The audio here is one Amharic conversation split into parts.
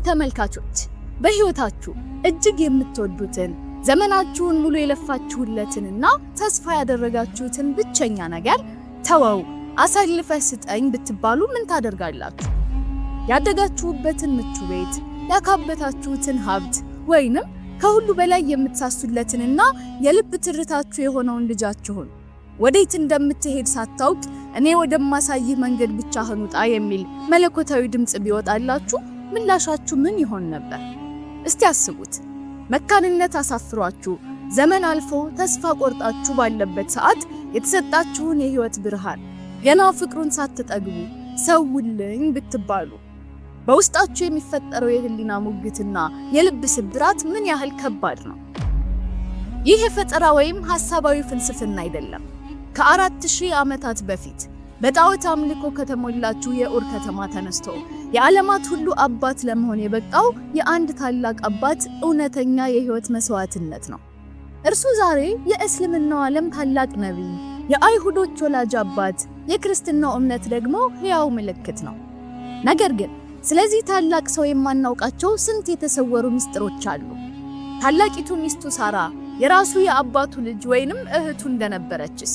ተመልካቾች በህይወታችሁ እጅግ የምትወዱትን ዘመናችሁን ሙሉ የለፋችሁለትንና ተስፋ ያደረጋችሁትን ብቸኛ ነገር ተወው አሳልፈህ ስጠኝ ብትባሉ ምን ታደርጋላችሁ? ያደጋችሁበትን ምቹ ቤት፣ ያካበታችሁትን ሀብት ወይንም ከሁሉ በላይ የምትሳሱለትንና የልብ ትርታችሁ የሆነውን ልጃችሁን ወዴት እንደምትሄድ ሳታውቅ እኔ ወደማሳይህ መንገድ ብቻህን ውጣ የሚል መለኮታዊ ድምጽ ቢወጣላችሁ ምላሻችሁ ምን ይሆን ነበር? እስቲ አስቡት። መካንነት አሳፍሯችሁ ዘመን አልፎ ተስፋ ቆርጣችሁ ባለበት ሰዓት የተሰጣችሁን የህይወት ብርሃን ገና ፍቅሩን ሳትጠግቡ ሰውልኝ ብትባሉ በውስጣችሁ የሚፈጠረው የህሊና ሙግትና የልብ ስብራት ምን ያህል ከባድ ነው? ይህ የፈጠራ ወይም ሐሳባዊ ፍልስፍና አይደለም። ከ4000 ዓመታት በፊት በጣዖት አምልኮ ከተሞላችው የኡር ከተማ ተነስቶ የዓለማት ሁሉ አባት ለመሆን የበቃው የአንድ ታላቅ አባት እውነተኛ የህይወት መስዋዕትነት ነው። እርሱ ዛሬ የእስልምናው ዓለም ታላቅ ነቢይ፣ የአይሁዶች ወላጅ አባት፣ የክርስትናው እምነት ደግሞ ሕያው ምልክት ነው። ነገር ግን ስለዚህ ታላቅ ሰው የማናውቃቸው ስንት የተሰወሩ ምስጢሮች አሉ። ታላቂቱ ሚስቱ ሳራ የራሱ የአባቱ ልጅ ወይንም እህቱ እንደነበረችስ?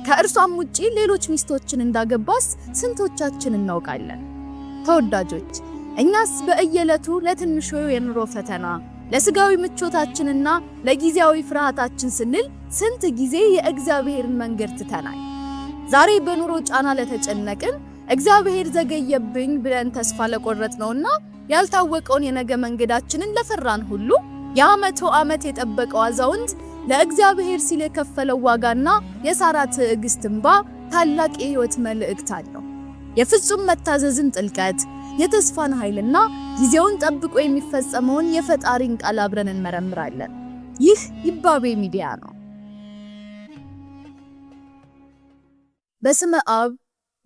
ከእርሷም ውጪ ሌሎች ሚስቶችን እንዳገባስ ስንቶቻችን እናውቃለን? ተወዳጆች፣ እኛስ በእየለቱ ለትንሹ የኑሮ ፈተና፣ ለስጋዊ ምቾታችንና ለጊዜያዊ ፍርሃታችን ስንል ስንት ጊዜ የእግዚአብሔርን መንገድ ትተናል። ዛሬ በኑሮ ጫና ለተጨነቅን፣ እግዚአብሔር ዘገየብኝ ብለን ተስፋ ለቆረጥነውና ያልታወቀውን የነገ መንገዳችንን ለፈራን ሁሉ የ100 ዓመት የጠበቀው አዛውንት ለእግዚአብሔር ሲል የከፈለው ዋጋና የሳራ ትዕግስት እንባ ታላቅ የህይወት መልእክት አለው። የፍጹም መታዘዝን ጥልቀት፣ የተስፋን ኃይልና ጊዜውን ጠብቆ የሚፈጸመውን የፈጣሪን ቃል አብረን እንመረምራለን። ይህ ይባቤ ሚዲያ ነው። በስመ አብ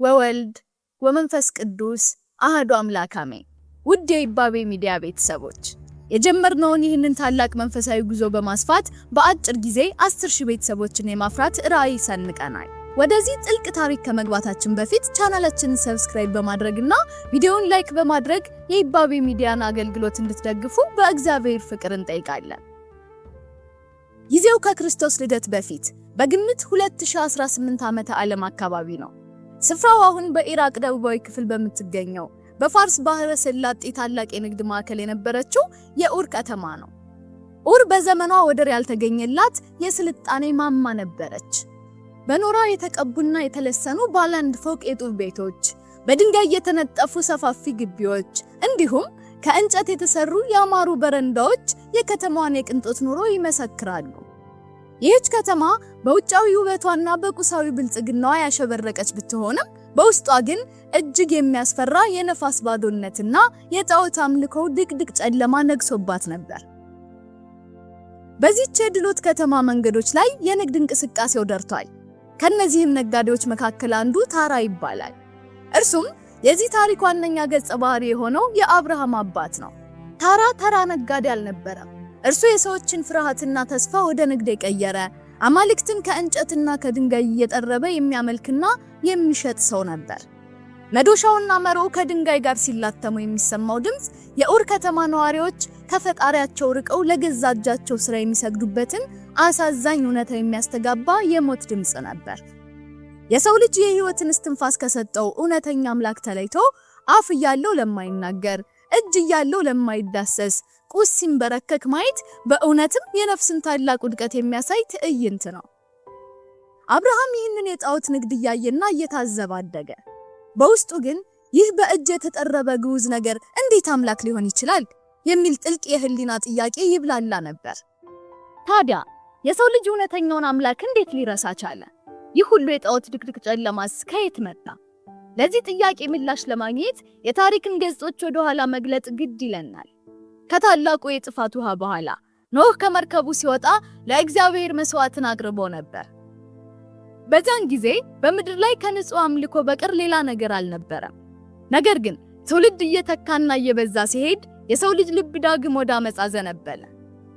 ወወልድ ወመንፈስ ቅዱስ አሐዱ አምላክ አሜን። ውድ የይባቤ ሚዲያ ቤተሰቦች የጀመርነውን ይህንን ታላቅ መንፈሳዊ ጉዞ በማስፋት በአጭር ጊዜ 10,000 ቤተሰቦችን የማፍራት ራዕይ ሰንቀናል። ወደዚህ ጥልቅ ታሪክ ከመግባታችን በፊት ቻናላችንን ሰብስክራይብ በማድረግና ቪዲዮውን ላይክ በማድረግ የይባቤ ሚዲያን አገልግሎት እንድትደግፉ በእግዚአብሔር ፍቅር እንጠይቃለን። ጊዜው ከክርስቶስ ልደት በፊት በግምት 2018 ዓመተ ዓለም አካባቢ ነው። ስፍራው አሁን በኢራቅ ደቡባዊ ክፍል በምትገኘው በፋርስ ባህረ ሰላጤ ታላቅ የንግድ ማዕከል የነበረችው የኡር ከተማ ነው። ኡር በዘመኗ ወደር ያልተገኘላት የስልጣኔ ማማ ነበረች። በኖራ የተቀቡና የተለሰኑ ባለ አንድ ፎቅ የጡብ ቤቶች፣ በድንጋይ የተነጠፉ ሰፋፊ ግቢዎች እንዲሁም ከእንጨት የተሰሩ ያማሩ በረንዳዎች የከተማዋን የቅንጦት ኑሮ ይመሰክራሉ። ይህች ከተማ በውጫዊ ውበቷና በቁሳዊ ብልጽግናዋ ያሸበረቀች ብትሆንም በውስጧ ግን እጅግ የሚያስፈራ የነፋስ ባዶነትና የጣዖት አምልኮ ድቅድቅ ጨለማ ነግሶባት ነበር። በዚህች የድሎት ከተማ መንገዶች ላይ የንግድ እንቅስቃሴው ደርቷል። ከነዚህም ነጋዴዎች መካከል አንዱ ታራ ይባላል። እርሱም የዚህ ታሪክ ዋነኛ ገጸ ባህሪ የሆነው የአብርሃም አባት ነው። ታራ ተራ ነጋዴ አልነበረም። እርሱ የሰዎችን ፍርሃትና ተስፋ ወደ ንግድ የቀየረ፣ አማልክትን ከእንጨትና ከድንጋይ እየጠረበ የሚያመልክና የሚሸጥ ሰው ነበር። መዶሻውና መሮው ከድንጋይ ጋር ሲላተሙ የሚሰማው ድምጽ የኡር ከተማ ነዋሪዎች ከፈጣሪያቸው ርቀው ለገዛ እጃቸው ስራ የሚሰግዱበትን አሳዛኝ እውነታ የሚያስተጋባ የሞት ድምጽ ነበር። የሰው ልጅ የህይወትን እስትንፋስ ከሰጠው እውነተኛ አምላክ ተለይቶ አፍ እያለው ለማይናገር፣ እጅ እያለው ለማይዳሰስ ቁስ ሲንበረከክ ማየት በእውነትም የነፍስን ታላቅ ውድቀት የሚያሳይ ትዕይንት ነው። አብርሃም ይህንን የጣዖት ንግድ እያየና እየታዘበ አደገ። በውስጡ ግን ይህ በእጅ የተጠረበ ግዑዝ ነገር እንዴት አምላክ ሊሆን ይችላል የሚል ጥልቅ የህሊና ጥያቄ ይብላላ ነበር። ታዲያ የሰው ልጅ እውነተኛውን አምላክ እንዴት ሊረሳ ቻለ? ይህ ሁሉ የጣዖት ድቅድቅ ጨለማስ ከየት መጣ? ለዚህ ጥያቄ ምላሽ ለማግኘት የታሪክን ገጾች ወደ ኋላ መግለጥ ግድ ይለናል። ከታላቁ የጥፋት ውሃ በኋላ ኖህ ከመርከቡ ሲወጣ ለእግዚአብሔር መስዋዕትን አቅርቦ ነበር። በዛን ጊዜ በምድር ላይ ከንጹህ አምልኮ በቀር ሌላ ነገር አልነበረም። ነገር ግን ትውልድ እየተካና እየበዛ ሲሄድ የሰው ልጅ ልብ ዳግም ወደ አመጽ አዘነበለ።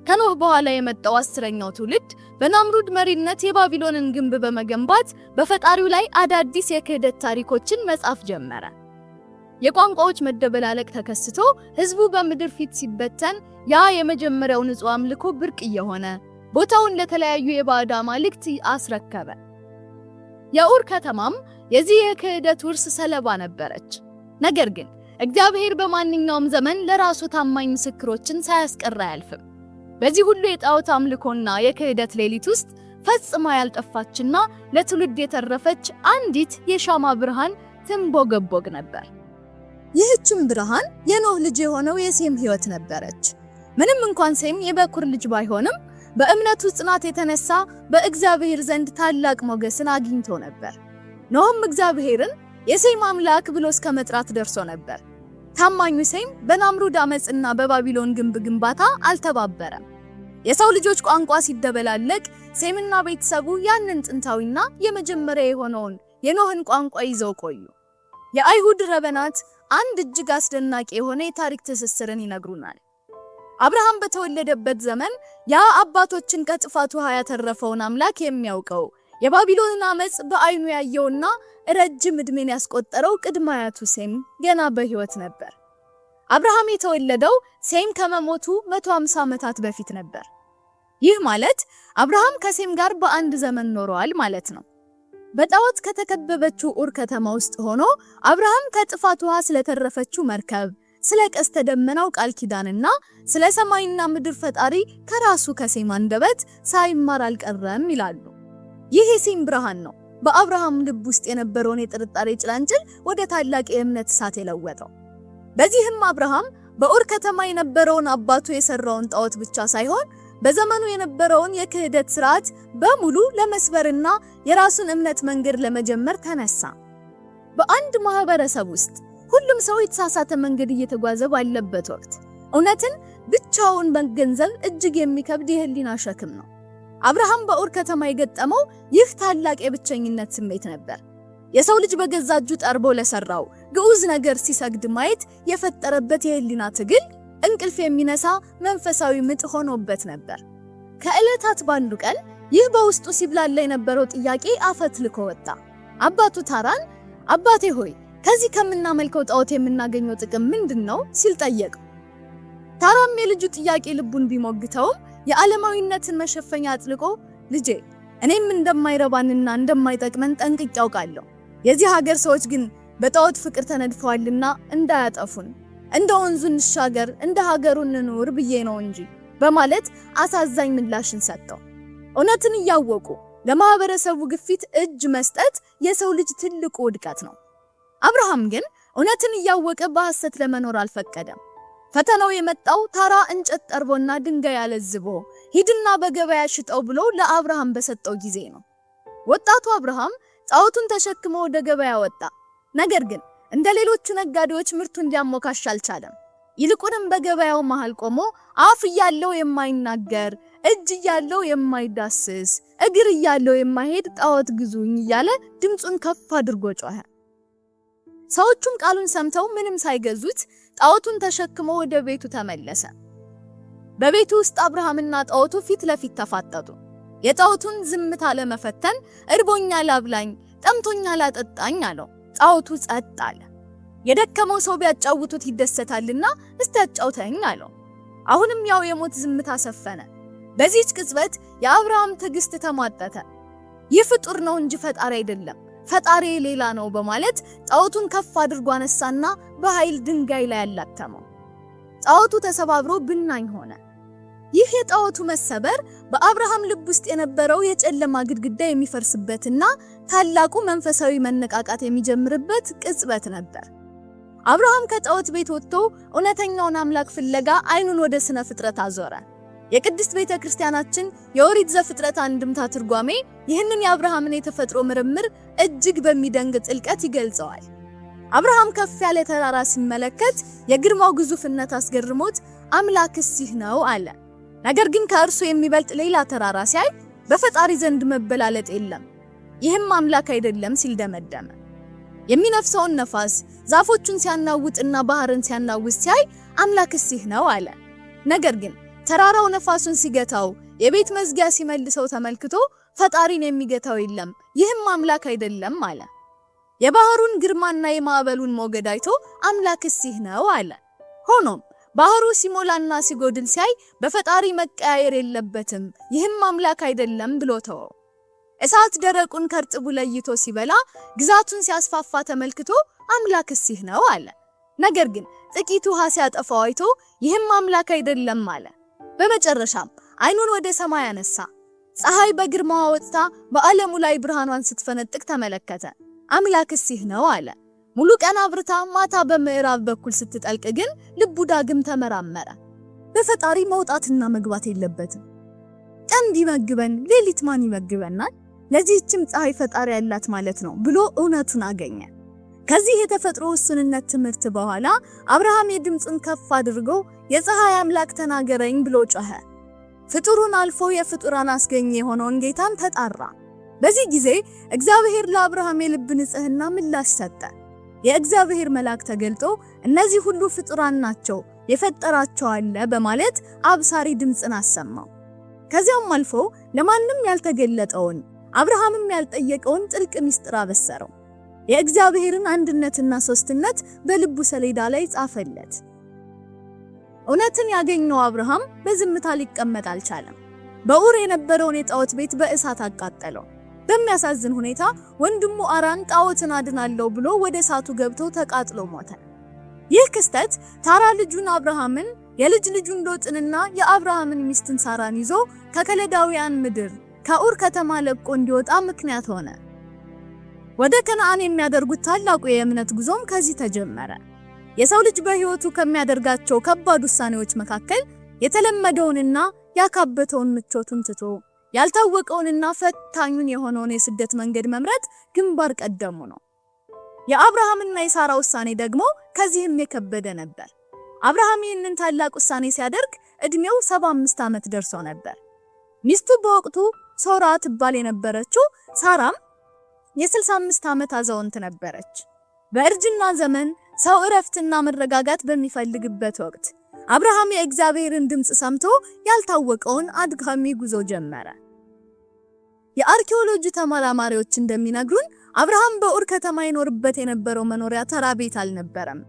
ከኖህ በኋላ የመጣው 10ኛው ትውልድ በናምሩድ መሪነት የባቢሎንን ግንብ በመገንባት በፈጣሪው ላይ አዳዲስ የክህደት ታሪኮችን መጻፍ ጀመረ። የቋንቋዎች መደበላለቅ ተከስቶ ህዝቡ በምድር ፊት ሲበተን ያ የመጀመሪያው ንጹህ አምልኮ ብርቅ እየሆነ ቦታውን ለተለያዩ የባዕድ አማልክት አስረከበ። የኡር ከተማም የዚህ የክህደት ውርስ ሰለባ ነበረች። ነገር ግን እግዚአብሔር በማንኛውም ዘመን ለራሱ ታማኝ ምስክሮችን ሳያስቀር አያልፍም። በዚህ ሁሉ የጣዖት አምልኮና የክህደት ሌሊት ውስጥ ፈጽማ ያልጠፋችና ለትውልድ የተረፈች አንዲት የሻማ ብርሃን ትንቦገቦግ ነበር። ይህችም ብርሃን የኖህ ልጅ የሆነው የሴም ሕይወት ነበረች። ምንም እንኳን ሴም የበኩር ልጅ ባይሆንም በእምነቱ ጽናት የተነሳ በእግዚአብሔር ዘንድ ታላቅ ሞገስን አግኝቶ ነበር። ኖህም እግዚአብሔርን የሴም አምላክ ብሎ እስከ መጥራት ደርሶ ነበር። ታማኙ ሴም በናምሩድ አመጽና በባቢሎን ግንብ ግንባታ አልተባበረም። የሰው ልጆች ቋንቋ ሲደበላለቅ ሴምና ቤተሰቡ ያንን ጥንታዊና የመጀመሪያ የሆነውን የኖህን ቋንቋ ይዘው ቆዩ። የአይሁድ ረበናት አንድ እጅግ አስደናቂ የሆነ የታሪክ ትስስርን ይነግሩናል። አብርሃም በተወለደበት ዘመን ያ አባቶችን ከጥፋት ውሃ ያተረፈውን አምላክ የሚያውቀው የባቢሎንን አመጽ በአይኑ ያየውና ረጅም ዕድሜን ያስቆጠረው ቅድመ አያቱ ሴም ገና በሕይወት ነበር። አብርሃም የተወለደው ሴም ከመሞቱ 150 ዓመታት በፊት ነበር። ይህ ማለት አብርሃም ከሴም ጋር በአንድ ዘመን ኖረዋል ማለት ነው። በጣዖት ከተከበበችው ኡር ከተማ ውስጥ ሆኖ አብርሃም ከጥፋት ውሃ ስለተረፈችው መርከብ፣ ስለ ቀስተ ደመናው ቃል ኪዳንና ስለ ሰማይና ምድር ፈጣሪ ከራሱ ከሴም አንደበት ሳይማር አልቀረም ይላሉ። ይህ የሴም ብርሃን ነው በአብርሃም ልብ ውስጥ የነበረውን የጥርጣሬ ጭላንጭል ወደ ታላቅ የእምነት እሳት የለወጠው። በዚህም አብርሃም በኡር ከተማ የነበረውን አባቱ የሰራውን ጣዖት ብቻ ሳይሆን በዘመኑ የነበረውን የክህደት ስርዓት በሙሉ ለመስበርና የራሱን እምነት መንገድ ለመጀመር ተነሳ። በአንድ ማህበረሰብ ውስጥ ሁሉም ሰው የተሳሳተ መንገድ እየተጓዘ ባለበት ወቅት እውነትን ብቻውን መገንዘብ እጅግ የሚከብድ የህሊና ሸክም ነው። አብርሃም በኡር ከተማ የገጠመው ይህ ታላቅ የብቸኝነት ስሜት ነበር። የሰው ልጅ በገዛ እጁ ጠርቦ ለሰራው ግዑዝ ነገር ሲሰግድ ማየት የፈጠረበት የህሊና ትግል እንቅልፍ የሚነሳ መንፈሳዊ ምጥ ሆኖበት ነበር። ከዕለታት ባንዱ ቀን ይህ በውስጡ ሲብላላ የነበረው ጥያቄ አፈትልኮ ወጣ። አባቱ ታራን አባቴ ሆይ ከዚህ ከምናመልከው ጣዖት የምናገኘው ጥቅም ምንድነው ሲል ጠየቀው። ታራም የልጁ ጥያቄ ልቡን ቢሞግተውም የዓለማዊነትን መሸፈኛ አጥልቆ ልጄ እኔም እንደማይረባንና እንደማይጠቅመን ጠንቅቄ አውቃለሁ። የዚህ ሀገር ሰዎች ግን በጣዖት ፍቅር ተነድፈዋልና እንዳያጠፉን እንደ ወንዙ እንሻገር እንደ ሀገሩ እንኑር ብዬ ነው እንጂ በማለት አሳዛኝ ምላሽን ሰጠው። እውነትን እያወቁ ለማህበረሰቡ ግፊት እጅ መስጠት የሰው ልጅ ትልቁ ውድቀት ነው። አብርሃም ግን እውነትን እያወቀ በሐሰት ለመኖር አልፈቀደም። ፈተናው የመጣው ታራ እንጨት ጠርቦና ድንጋይ አለዝቦ ሂድና በገበያ ሽጠው ብሎ ለአብርሃም በሰጠው ጊዜ ነው። ወጣቱ አብርሃም ጣዖቱን ተሸክሞ ወደ ገበያ ወጣ። ነገር ግን እንደ ሌሎቹ ነጋዴዎች ምርቱን ሊያሞካሽ አልቻለም። ይልቁንም በገበያው መሃል ቆሞ አፍ እያለው የማይናገር እጅ እያለው የማይዳስስ እግር እያለው የማይሄድ ጣዖት ግዙኝ እያለ ድምጹን ከፍ አድርጎ ጮኸ። ሰዎቹም ቃሉን ሰምተው ምንም ሳይገዙት ጣዖቱን ተሸክሞ ወደ ቤቱ ተመለሰ። በቤቱ ውስጥ አብርሃምና ጣዖቱ ፊት ለፊት ተፋጠጡ። የጣዖቱን ዝምታ ለመፈተን እርቦኛል አብላኝ፣ ጠምቶኛል አጠጣኝ አለው። ጣዖቱ ጸጥ አለ። የደከመው ሰው ቢያጫውቱት ይደሰታልና እስቲ አጫውተኝ አለው። አሁንም ያው የሞት ዝምታ ሰፈነ። በዚህች ቅጽበት የአብርሃም ትዕግስት ተሟጠተ። ይህ ፍጡር ነው እንጂ ፈጣሪ አይደለም፣ ፈጣሪ ሌላ ነው በማለት ጣዖቱን ከፍ አድርጎ አነሳና በኃይል ድንጋይ ላይ አላተመው። ጣዖቱ ተሰባብሮ ብናኝ ሆነ። ይህ የጣዖቱ መሰበር በአብርሃም ልብ ውስጥ የነበረው የጨለማ ግድግዳ የሚፈርስበትና ታላቁ መንፈሳዊ መነቃቃት የሚጀምርበት ቅጽበት ነበር። አብርሃም ከጣዖት ቤት ወጥቶ እውነተኛውን አምላክ ፍለጋ አይኑን ወደ ስነ ፍጥረት አዞረ። የቅድስት ቤተክርስቲያናችን የኦሪት ዘፍጥረት አንድምታ ትርጓሜ ይህንን የአብርሃምን የተፈጥሮ ምርምር እጅግ በሚደንቅ ጥልቀት ይገልጸዋል። አብርሃም ከፍ ያለ ተራራ ሲመለከት የግርማው ግዙፍነት አስገርሞት አምላክስ ይህ ነው አለ። ነገር ግን ከእርሱ የሚበልጥ ሌላ ተራራ ሲያይ በፈጣሪ ዘንድ መበላለጥ የለም፣ ይህም አምላክ አይደለም ሲል ደመደመ። የሚነፍሰውን ነፋስ ዛፎቹን ሲያናውጥና ባህርን ሲያናውጥ ሲያይ አምላክስ ይህ ነው አለ። ነገር ግን ተራራው ነፋሱን ሲገታው የቤት መዝጊያ ሲመልሰው ተመልክቶ ፈጣሪን የሚገታው የለም፣ ይህም አምላክ አይደለም አለ። የባህሩን ግርማና የማዕበሉን ሞገድ አይቶ አምላክስ ይህ ነው አለ። ሆኖም ባህሩ ሲሞላና ሲጎድል ሲያይ በፈጣሪ መቀያየር የለበትም፣ ይህም አምላክ አይደለም ብሎ ተወው። እሳት ደረቁን ከርጥቡ ለይቶ ሲበላ ግዛቱን ሲያስፋፋ ተመልክቶ አምላክስ ይህ ነው አለ። ነገር ግን ጥቂት ውሃ ሲያጠፋው አይቶ ይህም አምላክ አይደለም አለ። በመጨረሻም አይኑን ወደ ሰማይ አነሳ። ፀሐይ በግርማዋ ወጥታ በዓለሙ ላይ ብርሃኗን ስትፈነጥቅ ተመለከተ። አምላክስ ይህ ነው አለ። ሙሉ ቀን አብርታ ማታ በምዕራብ በኩል ስትጠልቅ ግን ልቡ ዳግም ተመራመረ። በፈጣሪ መውጣትና መግባት የለበትም። ቀን ቢመግበን ሌሊት ማን ይመግበናል? ለዚህችም ፀሐይ ፈጣሪ ያላት ማለት ነው ብሎ እውነቱን አገኘ። ከዚህ የተፈጥሮ ውስንነት ትምህርት በኋላ አብርሃም የድምጹን ከፍ አድርጎ የፀሐይ አምላክ ተናገረኝ ብሎ ጮኸ። ፍጡሩን አልፎ የፍጡራን አስገኘ የሆነውን ጌታን ተጣራ። በዚህ ጊዜ እግዚአብሔር ለአብርሃም የልብ ንጽህና ምላሽ ሰጠ። የእግዚአብሔር መልአክ ተገልጦ እነዚህ ሁሉ ፍጡራን ናቸው የፈጠራቸው አለ በማለት አብሳሪ ድምጽን አሰማው። ከዚያም አልፎ ለማንም ያልተገለጠውን አብርሃምም ያልጠየቀውን ጥልቅ ምስጢር አበሰረው። የእግዚአብሔርን አንድነትና ሶስትነት በልቡ ሰሌዳ ላይ ጻፈለት። እውነትን ያገኘው አብርሃም በዝምታ ሊቀመጥ አልቻለም። በኡር የነበረውን የጣዖት ቤት በእሳት አቃጠለው። በሚያሳዝን ሁኔታ ወንድሙ አራን ጣዖትን አድናለሁ ብሎ ወደ እሳቱ ገብቶ ተቃጥሎ ሞተ። ይህ ክስተት ታራ ልጁን አብርሃምን፣ የልጅ ልጁን ሎጥንና የአብርሃምን ሚስትን ሳራን ይዞ ከከለዳውያን ምድር ከኡር ከተማ ለቆ እንዲወጣ ምክንያት ሆነ። ወደ ከነዓን የሚያደርጉት ታላቁ የእምነት ጉዞም ከዚህ ተጀመረ። የሰው ልጅ በሕይወቱ ከሚያደርጋቸው ከባድ ውሳኔዎች መካከል የተለመደውንና ያካበተውን ምቾቱን ትቶ ያልታወቀውንና ፈታኙን የሆነውን የስደት መንገድ መምረጥ ግንባር ቀደሙ ነው። የአብርሃምና የሳራ ውሳኔ ደግሞ ከዚህም የከበደ ነበር። አብርሃም ይህንን ታላቅ ውሳኔ ሲያደርግ እድሜው 75 ዓመት ደርሶ ነበር። ሚስቱ በወቅቱ ሶራ ትባል የነበረችው ሳራም የ65 ዓመት አዛውንት ነበረች። በእርጅና ዘመን ሰው እረፍትና መረጋጋት በሚፈልግበት ወቅት አብርሃም የእግዚአብሔርን ድምጽ ሰምቶ ያልታወቀውን አድካሚ ጉዞ ጀመረ። የአርኪኦሎጂ ተመራማሪዎች እንደሚነግሩን አብርሃም በኡር ከተማ ይኖርበት የነበረው መኖሪያ ተራ ቤት አልነበረም።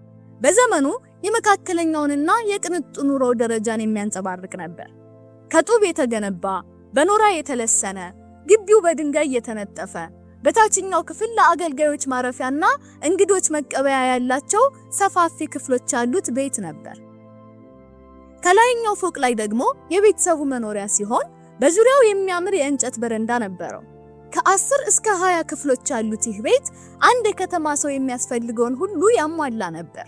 በዘመኑ የመካከለኛውንና የቅንጡ ኑሮ ደረጃን የሚያንጸባርቅ ነበር። ከጡብ የተገነባ፣ በኖራ የተለሰነ፣ ግቢው በድንጋይ የተነጠፈ፣ በታችኛው ክፍል ለአገልጋዮች ማረፊያና እንግዶች መቀበያ ያላቸው ሰፋፊ ክፍሎች ያሉት ቤት ነበር። ከላይኛው ፎቅ ላይ ደግሞ የቤተሰቡ መኖሪያ ሲሆን በዙሪያው የሚያምር የእንጨት በረንዳ ነበረው። ከ10 እስከ 20 ክፍሎች ያሉት ይህ ቤት አንድ የከተማ ሰው የሚያስፈልገውን ሁሉ ያሟላ ነበር።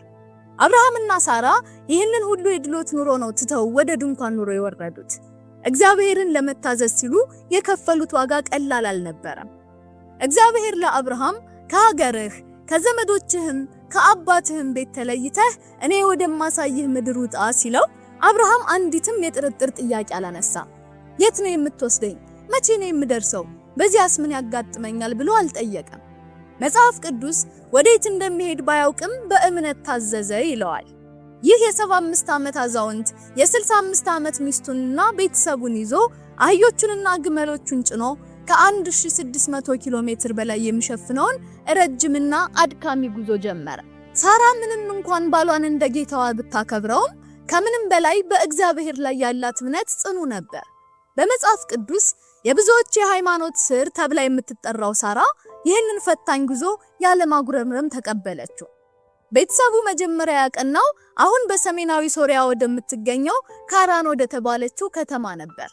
አብርሃምና ሳራ ይህንን ሁሉ የድሎት ኑሮ ነው ትተው ወደ ድንኳን ኑሮ የወረዱት። እግዚአብሔርን ለመታዘዝ ሲሉ የከፈሉት ዋጋ ቀላል አልነበረም። እግዚአብሔር ለአብርሃም ከሀገርህ ከዘመዶችህም ከአባትህም ቤት ተለይተህ እኔ ወደማሳይህ ምድር ውጣ ሲለው አብርሃም አንዲትም የጥርጥር ጥያቄ አላነሳም። የት ነው የምትወስደኝ? መቼ ነው የምደርሰው? በዚያስ ምን ያጋጥመኛል ብሎ አልጠየቀም። መጽሐፍ ቅዱስ ወዴት እንደሚሄድ ባያውቅም በእምነት ታዘዘ ይለዋል። ይህ የ75 ዓመት አዛውንት የ65 ዓመት ሚስቱንና ቤተሰቡን ይዞ አህዮቹንና ግመሎቹን ጭኖ ከ1600 ኪሎ ሜትር በላይ የሚሸፍነውን ረጅምና አድካሚ ጉዞ ጀመረ። ሳራ ምንም እንኳን ባሏን እንደ ጌታዋ ብታከብረውም ከምንም በላይ በእግዚአብሔር ላይ ያላት እምነት ጽኑ ነበር። በመጽሐፍ ቅዱስ የብዙዎች የሃይማኖት ስር ተብላ የምትጠራው ሳራ ይህንን ፈታኝ ጉዞ ያለማጉረምረም ተቀበለችው። ቤተሰቡ መጀመሪያ ያቀናው አሁን በሰሜናዊ ሶሪያ ወደምትገኘው ካራን ወደ ተባለችው ከተማ ነበር።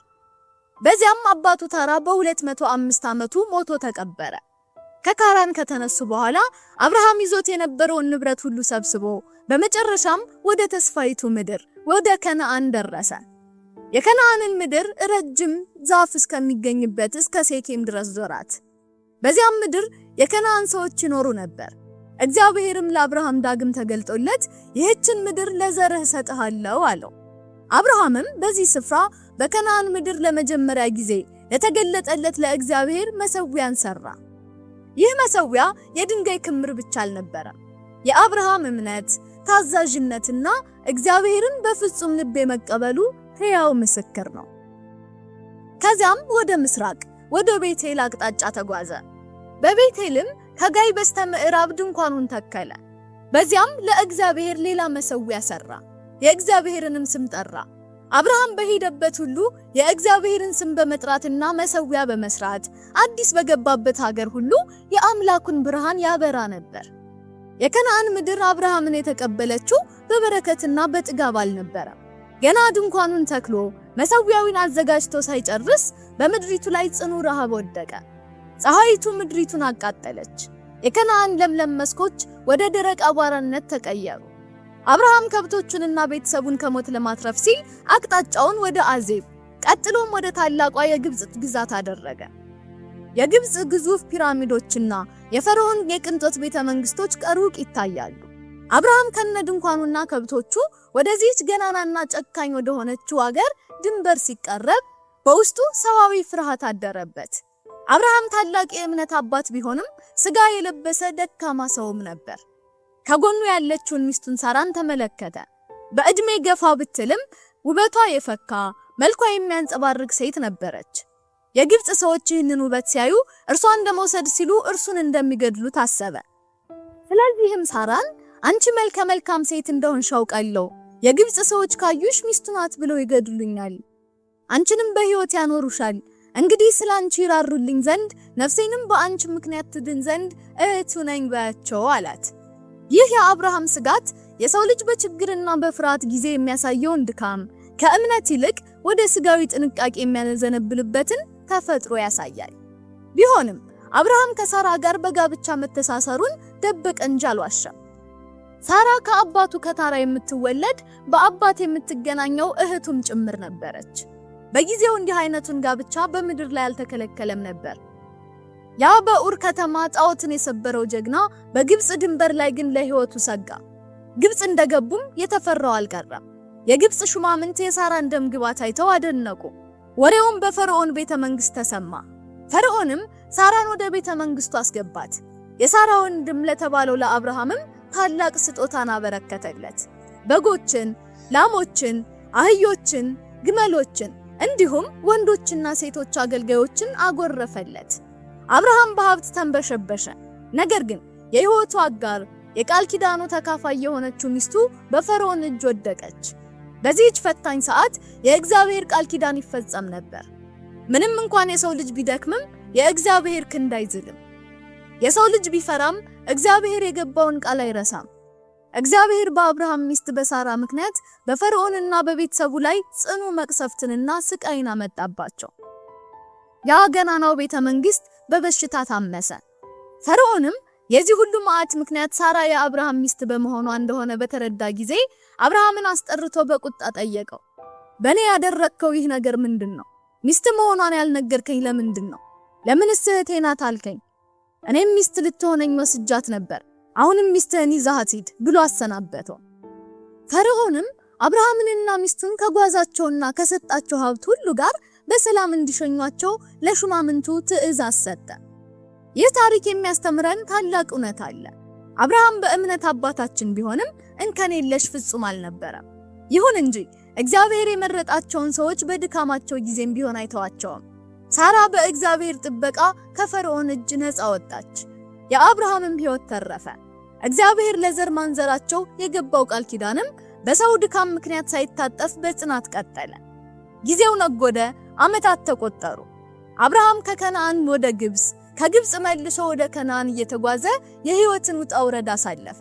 በዚያም አባቱ ታራ በ205 ዓመቱ ሞቶ ተቀበረ። ከካራን ከተነሱ በኋላ አብርሃም ይዞት የነበረውን ንብረት ሁሉ ሰብስቦ በመጨረሻም ወደ ተስፋይቱ ምድር ወደ ከነዓን ደረሰ። የከነዓንን ምድር ረጅም ዛፍ እስከሚገኝበት እስከ ሴኬም ድረስ ዞራት። በዚያም ምድር የከነዓን ሰዎች ይኖሩ ነበር። እግዚአብሔርም ለአብርሃም ዳግም ተገልጦለት ይህችን ምድር ለዘርህ እሰጥሃለሁ አለው። አብርሃምም በዚህ ስፍራ በከነዓን ምድር ለመጀመሪያ ጊዜ ለተገለጠለት ለእግዚአብሔር መሰዊያን ሰራ። ይህ መሰዊያ የድንጋይ ክምር ብቻ አልነበረም። የአብርሃም እምነት፣ ታዛዥነትና እግዚአብሔርን በፍጹም ልብ የመቀበሉ ሕያው ምስክር ነው። ከዚያም ወደ ምስራቅ ወደ ቤቴል አቅጣጫ ተጓዘ። በቤቴልም ከጋይ በስተምዕራብ ድንኳኑን ተከለ። በዚያም ለእግዚአብሔር ሌላ መሠዊያ ሠራ፣ የእግዚአብሔርንም ስም ጠራ። አብርሃም በሄደበት ሁሉ የእግዚአብሔርን ስም በመጥራትና መሠዊያ በመስራት አዲስ በገባበት ሀገር ሁሉ የአምላኩን ብርሃን ያበራ ነበር። የከነዓን ምድር አብርሃምን የተቀበለችው በበረከትና በጥጋብ አልነበረም። ገና ድንኳኑን ተክሎ መሠዊያውን አዘጋጅቶ ሳይጨርስ በምድሪቱ ላይ ጽኑ ረሃብ ወደቀ። ፀሐይቱ ምድሪቱን አቃጠለች። የከነዓን ለምለም መስኮች ወደ ደረቅ አቧራነት ተቀየሩ። አብርሃም ከብቶቹንና ቤተሰቡን ከሞት ለማትረፍ ሲል አቅጣጫውን ወደ አዜብ ቀጥሎም ወደ ታላቋ የግብጽ ግዛት አደረገ። የግብጽ ግዙፍ ፒራሚዶችና የፈርዖን የቅንጦት ቤተ መንግስቶች ከሩቅ ይታያሉ። አብርሃም ከነድንኳኑና ከብቶቹ ወደዚህች ገናናና ጨካኝ ወደ ሆነችው ሀገር ድንበር ሲቀረብ በውስጡ ሰዋዊ ፍርሃት አደረበት። አብርሃም ታላቅ የእምነት አባት ቢሆንም ስጋ የለበሰ ደካማ ሰውም ነበር። ከጎኑ ያለችውን ሚስቱን ሳራን ተመለከተ። በእድሜ ገፋ ብትልም ውበቷ የፈካ መልኳ የሚያንጸባርቅ ሴት ነበረች። የግብጽ ሰዎች ይህንን ውበት ሲያዩ እርሷን እንደመውሰድ ሲሉ እርሱን እንደሚገድሉ ታሰበ። ስለዚህም ሳራን አንቺ መልከ መልካም ሴት እንደሆንሽ አውቃለሁ፣ የግብጽ ሰዎች ካዩሽ ሚስቱ ናት ብለው ይገድሉኛል፣ አንቺንም በሕይወት ያኖሩሻል። እንግዲህ ስላንቺ ይራሩልኝ ዘንድ ነፍሴንም በአንቺ ምክንያት ትድን ዘንድ እህቱ ነኝ በያቸው አላት። ይህ የአብርሃም ስጋት የሰው ልጅ በችግርና በፍርሃት ጊዜ የሚያሳየውን ድካም ከእምነት ይልቅ ወደ ስጋዊ ጥንቃቄ የሚያዘነብልበትን ተፈጥሮ ያሳያል። ቢሆንም አብርሃም ከሳራ ጋር በጋብቻ መተሳሰሩን ደበቀ እንጂ አልዋሸም። ሳራ ከአባቱ ከታራ የምትወለድ በአባት የምትገናኘው እህቱም ጭምር ነበረች። በጊዜው እንዲህ አይነቱን ጋብቻ በምድር ላይ አልተከለከለም ነበር። ያ በኡር ከተማ ጣዖትን የሰበረው ጀግና በግብጽ ድንበር ላይ ግን ለሕይወቱ ሰጋ። ግብጽ እንደገቡም የተፈራው አልቀረም። የግብጽ ሹማምንት የሳራን ደም ግባት አይተው አደነቁ። ወሬውም በፈርዖን ቤተ መንግስት ተሰማ። ፈርዖንም ሳራን ወደ ቤተ መንግስቱ አስገባት። የሳራ ወንድም ለተባለው ለአብርሃምም ታላቅ ስጦታን አበረከተለት። በጎችን፣ ላሞችን፣ አህዮችን፣ ግመሎችን እንዲሁም ወንዶችና ሴቶች አገልጋዮችን አጎረፈለት። አብርሃም በሀብት ተንበሸበሸ። ነገር ግን የሕይወቱ አጋር የቃል ኪዳኑ ተካፋይ የሆነችው ሚስቱ በፈርዖን እጅ ወደቀች። በዚህች ፈታኝ ሰዓት የእግዚአብሔር ቃል ኪዳን ይፈጸም ነበር። ምንም እንኳን የሰው ልጅ ቢደክምም የእግዚአብሔር ክንድ አይዝልም። የሰው ልጅ ቢፈራም እግዚአብሔር የገባውን ቃል አይረሳም። እግዚአብሔር በአብርሃም ሚስት በሳራ ምክንያት በፈርዖንና በቤተሰቡ ላይ ጽኑ መቅሰፍትንና ስቃይን አመጣባቸው። ያ ገናናው ቤተ መንግስት በበሽታ ታመሰ። ፈርዖንም የዚህ ሁሉ መዓት ምክንያት ሳራ የአብርሃም ሚስት በመሆኗ እንደሆነ በተረዳ ጊዜ አብርሃምን አስጠርቶ በቁጣ ጠየቀው። በእኔ ያደረግከው ይህ ነገር ምንድነው? ሚስት መሆኗን ያልነገርከኝ ለምንድነው? ለምንስ እህቴ ናት አልከኝ? እኔም ሚስት ልትሆነኝ ወስጃት ነበር። አሁንም ሚስትህን ይዘሃት ሂድ ብሎ አሰናበተው። ፈርዖንም አብርሃምንና ሚስቱን ከጓዛቸውና ከሰጣቸው ሀብት ሁሉ ጋር በሰላም እንዲሸኟቸው ለሹማምንቱ ትእዛዝ ሰጠ። ይህ ታሪክ የሚያስተምረን ታላቅ እውነት አለ። አብርሃም በእምነት አባታችን ቢሆንም እንከን የለሽ ፍጹም አልነበረም። ይሁን እንጂ እግዚአብሔር የመረጣቸውን ሰዎች በድካማቸው ጊዜም ቢሆን አይተዋቸውም። ሳራ በእግዚአብሔር ጥበቃ ከፈርዖን እጅ ነፃ ወጣች። የአብርሃምም ሕይወት ተረፈ። እግዚአብሔር ለዘር ማንዘራቸው የገባው ቃል ኪዳንም በሰው ድካም ምክንያት ሳይታጠፍ በጽናት ቀጠለ። ጊዜው ነጎደ፣ ዓመታት ተቆጠሩ። አብርሃም ከከነዓን ወደ ግብጽ፣ ከግብጽ መልሶ ወደ ከነዓን እየተጓዘ የሕይወትን ውጣ ውረድ አሳለፈ።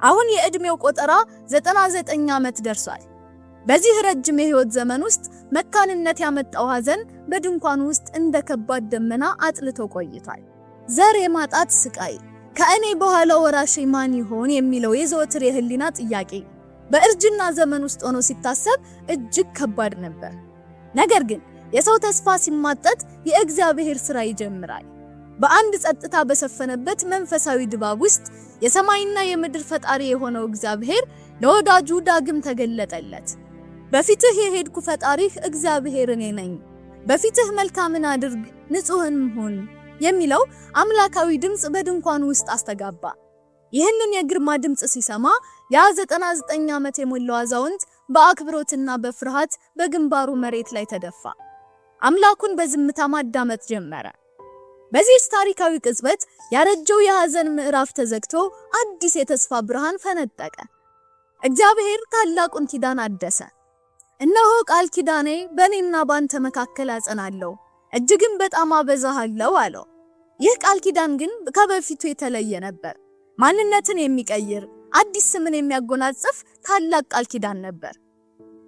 አሁን የዕድሜው ቆጠራ 99 ዓመት ደርሷል። በዚህ ረጅም የሕይወት ዘመን ውስጥ መካንነት ያመጣው ሐዘን በድንኳኑ ውስጥ እንደ ከባድ ደመና አጥልቶ ቆይቷል። ዘር የማጣት ስቃይ፣ ከእኔ በኋላ ወራሽ ማን ይሆን የሚለው የዘወትር የህሊና ጥያቄ በእርጅና ዘመን ውስጥ ሆኖ ሲታሰብ እጅግ ከባድ ነበር። ነገር ግን የሰው ተስፋ ሲማጠጥ የእግዚአብሔር ሥራ ይጀምራል። በአንድ ጸጥታ በሰፈነበት መንፈሳዊ ድባብ ውስጥ የሰማይና የምድር ፈጣሪ የሆነው እግዚአብሔር ለወዳጁ ዳግም ተገለጠለት። በፊትህ የሄድኩ ፈጣሪህ እግዚአብሔር እኔ ነኝ፣ በፊትህ መልካምን አድርግ፣ ንጹህንም ሁን የሚለው አምላካዊ ድምጽ በድንኳኑ ውስጥ አስተጋባ። ይህንን የግርማ ድምጽ ሲሰማ ያ 99 ዓመት የሞላው አዛውንት በአክብሮትና በፍርሃት በግንባሩ መሬት ላይ ተደፋ። አምላኩን በዝምታ ማዳመጥ ጀመረ። በዚህ ታሪካዊ ቅጽበት ያረጀው የሐዘን ምዕራፍ ተዘግቶ አዲስ የተስፋ ብርሃን ፈነጠቀ። እግዚአብሔር ታላቁን ኪዳን አደሰ። እነሆ ቃል ኪዳኔ በእኔና ባንተ መካከል አጸናለሁ፣ እጅግም በጣም አበዛሃለሁ አለው። ይህ ቃል ኪዳን ግን ከበፊቱ የተለየ ነበር። ማንነትን የሚቀይር አዲስ ስምን የሚያጎናጽፍ ታላቅ ቃል ኪዳን ነበር።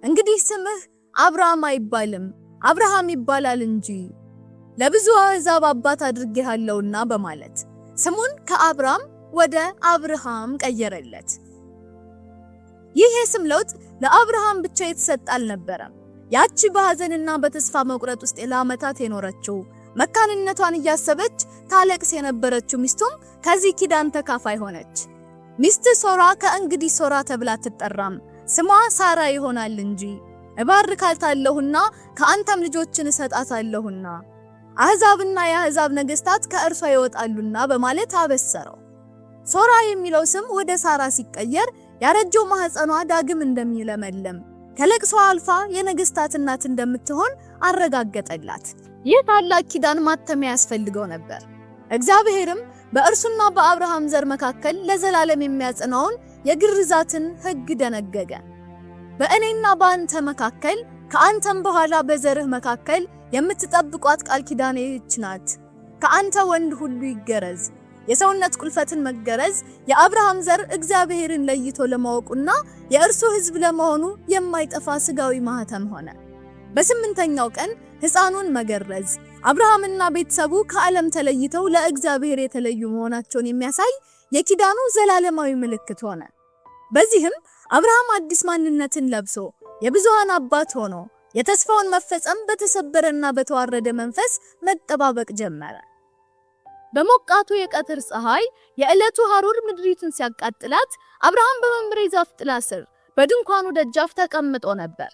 እንግዲህ ስምህ አብርሃም አይባልም አብርሃም ይባላል እንጂ ለብዙ አሕዛብ አባት አድርጌሃለሁና በማለት ስሙን ከአብርሃም ወደ አብርሃም ቀየረለት። ይህ የስም ለውጥ ለአብርሃም ብቻ የተሰጠ አልነበረም። ያቺ በሐዘንና በተስፋ መቁረጥ ውስጥ ለዓመታት የኖረችው መካንነቷን እያሰበች ታለቅስ የነበረችው ሚስቱም ከዚህ ኪዳን ተካፋይ ሆነች። ሚስት ሶራ ከእንግዲህ ሶራ ተብላ አትጠራም፣ ስሟ ሳራ ይሆናል እንጂ እባርካታለሁና ከአንተም ልጆችን እሰጣታለሁና አሕዛብና የአሕዛብ ነገሥታት ከእርሷ ይወጣሉና በማለት አበሰረው። ሶራ የሚለው ስም ወደ ሳራ ሲቀየር ያረጀው ማህፀኗ ዳግም እንደሚለመለም ከለቅሷ አልፋ የነገሥታት እናት እንደምትሆን አረጋገጠላት። ይህ ታላቅ ኪዳን ማተሚያ ያስፈልገው ነበር። እግዚአብሔርም በእርሱና በአብርሃም ዘር መካከል ለዘላለም የሚያጸናውን የግርዛትን ሕግ ደነገገ። በእኔና በአንተ መካከል ከአንተም በኋላ በዘርህ መካከል የምትጠብቋት ቃል ኪዳኔ ይህች ናት። ከአንተ ወንድ ሁሉ ይገረዝ። የሰውነት ቁልፈትን መገረዝ የአብርሃም ዘር እግዚአብሔርን ለይቶ ለማወቁና የእርሱ ሕዝብ ለመሆኑ የማይጠፋ ስጋዊ ማህተም ሆነ። በስምንተኛው ቀን ሕፃኑን መገረዝ አብርሃምና ቤተሰቡ ከዓለም ተለይተው ለእግዚአብሔር የተለዩ መሆናቸውን የሚያሳይ የኪዳኑ ዘላለማዊ ምልክት ሆነ። በዚህም አብርሃም አዲስ ማንነትን ለብሶ የብዙሃን አባት ሆኖ የተስፋውን መፈጸም በተሰበረና በተዋረደ መንፈስ መጠባበቅ ጀመረ። በሞቃቱ የቀትር ፀሐይ የዕለቱ ሐሩር ምድሪቱን ሲያቃጥላት አብርሃም በመምሬ ዛፍ ጥላ ስር በድንኳኑ ደጃፍ ተቀምጦ ነበር።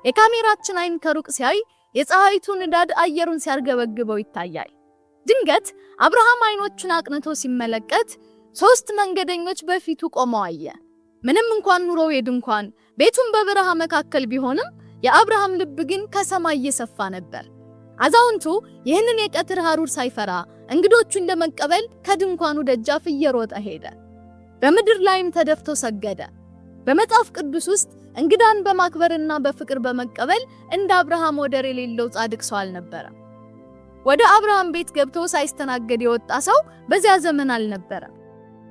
የካሜራችን አይን ከሩቅ ሲያይ የፀሐይቱ ንዳድ አየሩን ሲያርገበግበው ይታያል። ድንገት አብርሃም አይኖቹን አቅንቶ ሲመለከት 3 መንገደኞች በፊቱ ቆመው አየ። ምንም እንኳን ኑሮው የድንኳን ቤቱን በበረሃ መካከል ቢሆንም የአብርሃም ልብ ግን ከሰማይ እየሰፋ ነበር። አዛውንቱ ይህንን የቀትር ሐሩር ሳይፈራ እንግዶቹን ለመቀበል ከድንኳኑ ደጃፍ እየሮጠ ሄደ። በምድር ላይም ተደፍቶ ሰገደ። በመጽሐፍ ቅዱስ ውስጥ እንግዳን በማክበርና በፍቅር በመቀበል እንደ አብርሃም ወደር የሌለው ጻድቅ ሰው አልነበረም። ወደ አብርሃም ቤት ገብቶ ሳይስተናገድ የወጣ ሰው በዚያ ዘመን አልነበረም።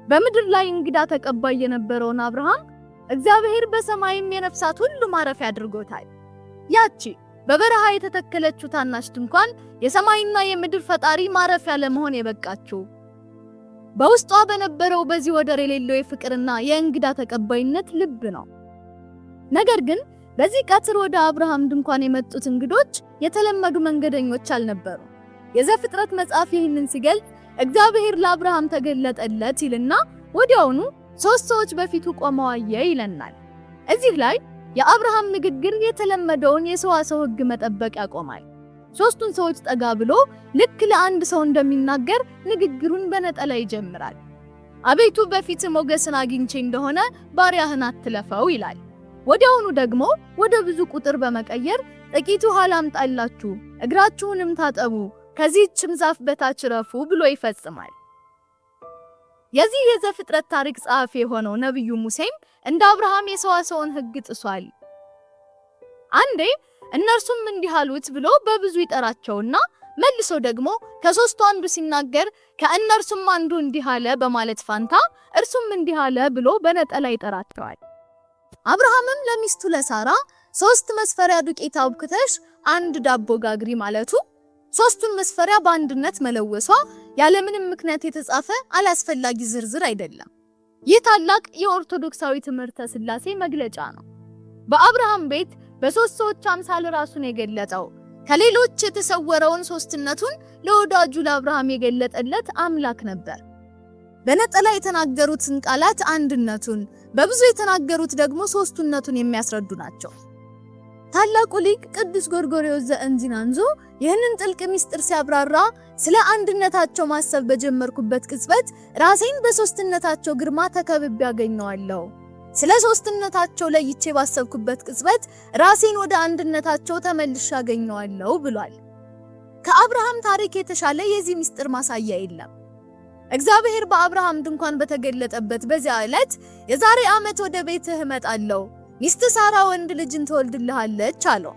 በምድር ላይ እንግዳ ተቀባይ የነበረውን አብርሃም እግዚአብሔር በሰማይም የነፍሳት ሁሉ ማረፊያ አድርጎታል። ያቺ በበረሃ የተተከለችው ታናሽ ድንኳን የሰማይና የምድር ፈጣሪ ማረፊያ ለመሆን የበቃችው በውስጧ በነበረው በዚህ ወደር የሌለው የፍቅርና የእንግዳ ተቀባይነት ልብ ነው። ነገር ግን በዚህ ቀትር ወደ አብርሃም ድንኳን የመጡት እንግዶች የተለመዱ መንገደኞች አልነበሩ። የዘፍጥረት መጽሐፍ ይህንን ሲገልጽ እግዚአብሔር ለአብርሃም ተገለጠለት ይልና ወዲያውኑ 3 ሰዎች በፊቱ ቆመው አየ ይለናል። እዚህ ላይ የአብርሃም ንግግር የተለመደውን የሰዋሰው ሕግ መጠበቅ ያቆማል። 3ቱን ሰዎች ጠጋ ብሎ ልክ ለአንድ ሰው እንደሚናገር ንግግሩን በነጠላ ይጀምራል። አቤቱ በፊት ሞገስን አግኝቼ እንደሆነ ባሪያህን አትለፈው ይላል። ወዲያውኑ ደግሞ ወደ ብዙ ቁጥር በመቀየር ጥቂት ውሃ ላምጣላችሁ፣ እግራችሁንም ታጠቡ፣ ከዚህችም ዛፍ በታች ረፉ ብሎ ይፈጽማል። የዚህ የዘፍጥረት ታሪክ ጸሐፊ የሆነው ነብዩ ሙሴም እንደ አብርሃም የሰዋሰውን ሕግ ጥሷል። አንዴ እነርሱም እንዲህ አሉት ብሎ በብዙ ይጠራቸውና መልሶ ደግሞ ከ3ቱ አንዱ ሲናገር ከእነርሱም አንዱ እንዲህ አለ በማለት ፋንታ እርሱም እንዲህ አለ ብሎ በነጠላ ይጠራቸዋል። አብርሃምም ለሚስቱ ለሳራ 3 መስፈሪያ ዱቄት አብክተሽ 1 ዳቦ ጋግሪ ማለቱ 3ቱን መስፈሪያ በአንድነት መለወሷ ያለምንም ምክንያት የተጻፈ አላስፈላጊ ዝርዝር አይደለም። ይህ ታላቅ የኦርቶዶክሳዊ ትምህርተ ሥላሴ መግለጫ ነው። በአብርሃም ቤት በ3 ሰዎች አምሳል ራሱን የገለጠው ከሌሎች የተሰወረውን ሶስትነቱን ለወዳጁ ለአብርሃም የገለጠለት አምላክ ነበር። በነጠላ የተናገሩትን ቃላት አንድነቱን፣ በብዙ የተናገሩት ደግሞ ሶስቱነቱን የሚያስረዱ ናቸው። ታላቁ ሊቅ ቅዱስ ጎርጎርዮስ ዘእንዚናንዞ ይህንን ጥልቅ ምስጢር ሲያብራራ ስለ አንድነታቸው ማሰብ በጀመርኩበት ቅጽበት ራሴን በሶስትነታቸው ግርማ ተከብቤ ያገኘዋለሁ። ስለ ሶስትነታቸው ለይቼ ባሰብኩበት ቅጽበት ራሴን ወደ አንድነታቸው ተመልሼ ያገኘዋለሁ ብሏል። ከአብርሃም ታሪክ የተሻለ የዚህ ምስጢር ማሳያ የለም። እግዚአብሔር በአብርሃም ድንኳን በተገለጠበት በዚያ ዕለት የዛሬ ዓመት ወደ ቤትህ እመጣለሁ፣ ሚስት ሳራ ወንድ ልጅን ትወልድልሃለች አለው።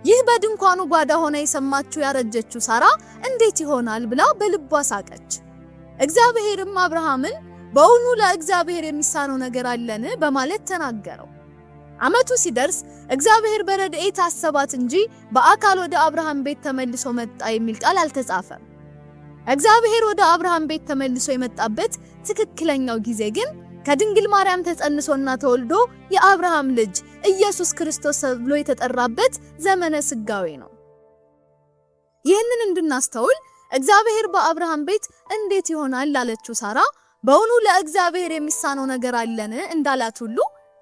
ይህ በድንኳኑ ጓዳ ሆና የሰማችው ያረጀችው ሳራ እንዴት ይሆናል ብላ በልቧ ሳቀች። እግዚአብሔርም አብርሃምን በእውኑ ለእግዚአብሔር የሚሳነው ነገር አለን በማለት ተናገረው። ዓመቱ ሲደርስ እግዚአብሔር በረድኤት አሰባት እንጂ በአካል ወደ አብርሃም ቤት ተመልሶ መጣ የሚል ቃል አልተጻፈም። እግዚአብሔር ወደ አብርሃም ቤት ተመልሶ የመጣበት ትክክለኛው ጊዜ ግን ከድንግል ማርያም ተጸንሶና ተወልዶ የአብርሃም ልጅ ኢየሱስ ክርስቶስ ተብሎ የተጠራበት ዘመነ ስጋዌ ነው። ይህንን እንድናስተውል እግዚአብሔር በአብርሃም ቤት እንዴት ይሆናል ላለችው ሳራ በእውኑ ለእግዚአብሔር የሚሳነው ነገር አለን እንዳላት ሁሉ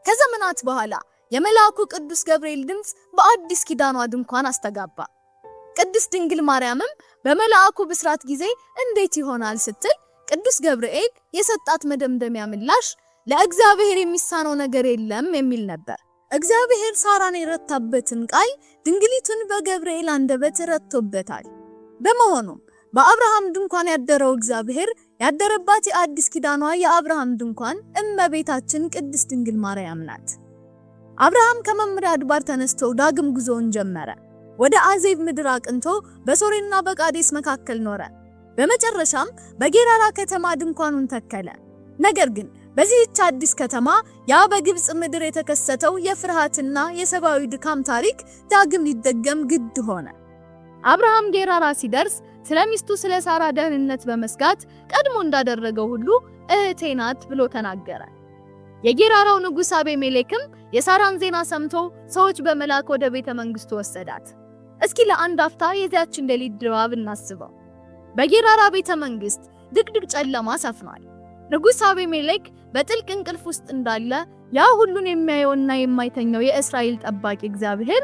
ከዘመናት በኋላ የመልአኩ ቅዱስ ገብርኤል ድምጽ በአዲስ ኪዳኗ ድንኳን አስተጋባ። ቅድስት ድንግል ማርያምም በመልአኩ ብስራት ጊዜ እንዴት ይሆናል ስትል ቅዱስ ገብርኤል የሰጣት መደምደሚያ ምላሽ ለእግዚአብሔር የሚሳነው ነገር የለም የሚል ነበር። እግዚአብሔር ሳራን የረታበትን ቃል ድንግሊቱን በገብርኤል አንደበት ረቶበታል። በመሆኑም በአብርሃም ድንኳን ያደረው እግዚአብሔር ያደረባት የአዲስ ኪዳኗ የአብርሃም ድንኳን እመቤታችን ቅድስት ድንግል ማርያም ናት። አብርሃም ከመምሪያ አድባር ተነስቶ ዳግም ጉዞውን ጀመረ። ወደ አዜብ ምድር አቅንቶ በሶሬና በቃዴስ መካከል ኖረ። በመጨረሻም በጌራራ ከተማ ድንኳኑን ተከለ። ነገር ግን በዚህች አዲስ ከተማ ያ በግብጽ ምድር የተከሰተው የፍርሃትና የሰብአዊ ድካም ታሪክ ዳግም ሊደገም ግድ ሆነ። አብርሃም ጌራራ ሲደርስ ስለሚስቱ ስለ ሳራ ደህንነት በመስጋት ቀድሞ እንዳደረገው ሁሉ እህቴ ናት ብሎ ተናገረ። የጌራራው ንጉስ አቤሜሌክም የሳራን ዜና ሰምቶ ሰዎች በመላክ ወደ ቤተ መንግስቱ ወሰዳት። እስኪ ለአንድ አፍታ የዚያችን ሌሊት ድባብ እናስበው። በጌራራ ቤተ መንግስት ድቅድቅ ጨለማ ሰፍኗል። ንጉስ አቤሜሌክ በጥልቅ እንቅልፍ ውስጥ እንዳለ ያ ሁሉን የሚያየውና የማይተኛው የእስራኤል ጠባቂ እግዚአብሔር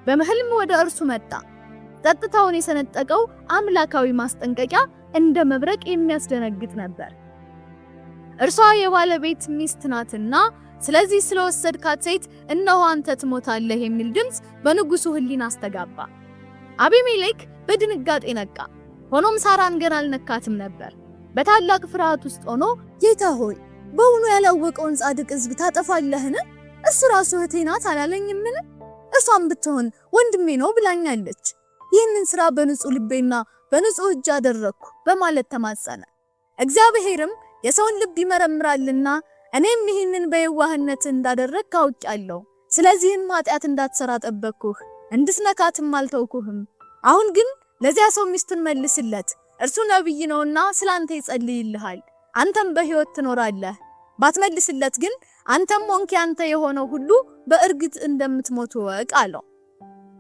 በመህልም ወደ እርሱ መጣ። ጸጥታውን የሰነጠቀው አምላካዊ ማስጠንቀቂያ እንደ መብረቅ የሚያስደነግጥ ነበር። እርሷ የባለቤት ሚስት ናትና ስለዚህ ስለወሰድካት ሴት እነሆ አንተ ትሞታለህ የሚል ድምጽ በንጉሱ ህሊና አስተጋባ። አቤሜሌክ በድንጋጤ ነቃ። ሆኖም ሳራን ገና አልነካትም ነበር። በታላቅ ፍርሃት ውስጥ ሆኖ ጌታ ሆይ በእውኑ ያላወቀውን ጻድቅ ሕዝብ ታጠፋለህን? እሱ ራሱ እህቴ ናት አላለኝምን? እሷም ብትሆን ወንድሜ ነው ብላኛለች። ይህንን ስራ በንጹህ ልቤና በንጹህ እጅ አደረኩ በማለት ተማጸነ። እግዚአብሔርም የሰውን ልብ ይመረምራልና እኔም ይህንን በየዋህነት እንዳደረግክ አውቃለሁ። ስለዚህም ኃጢአት እንዳትሰራ ጠበቅኩህ፣ እንድትነካትም አልተውኩህም። አሁን ግን ለዚያ ሰው ሚስቱን መልስለት፣ እርሱ ነብይ ነውና ስላንተ ይጸልይልሃል፣ አንተም በሕይወት ትኖራለህ። ባትመልስለት ግን አንተም ሆንክ ያንተ የሆነው ሁሉ በእርግጥ እንደምትሞት ወቅ አለው።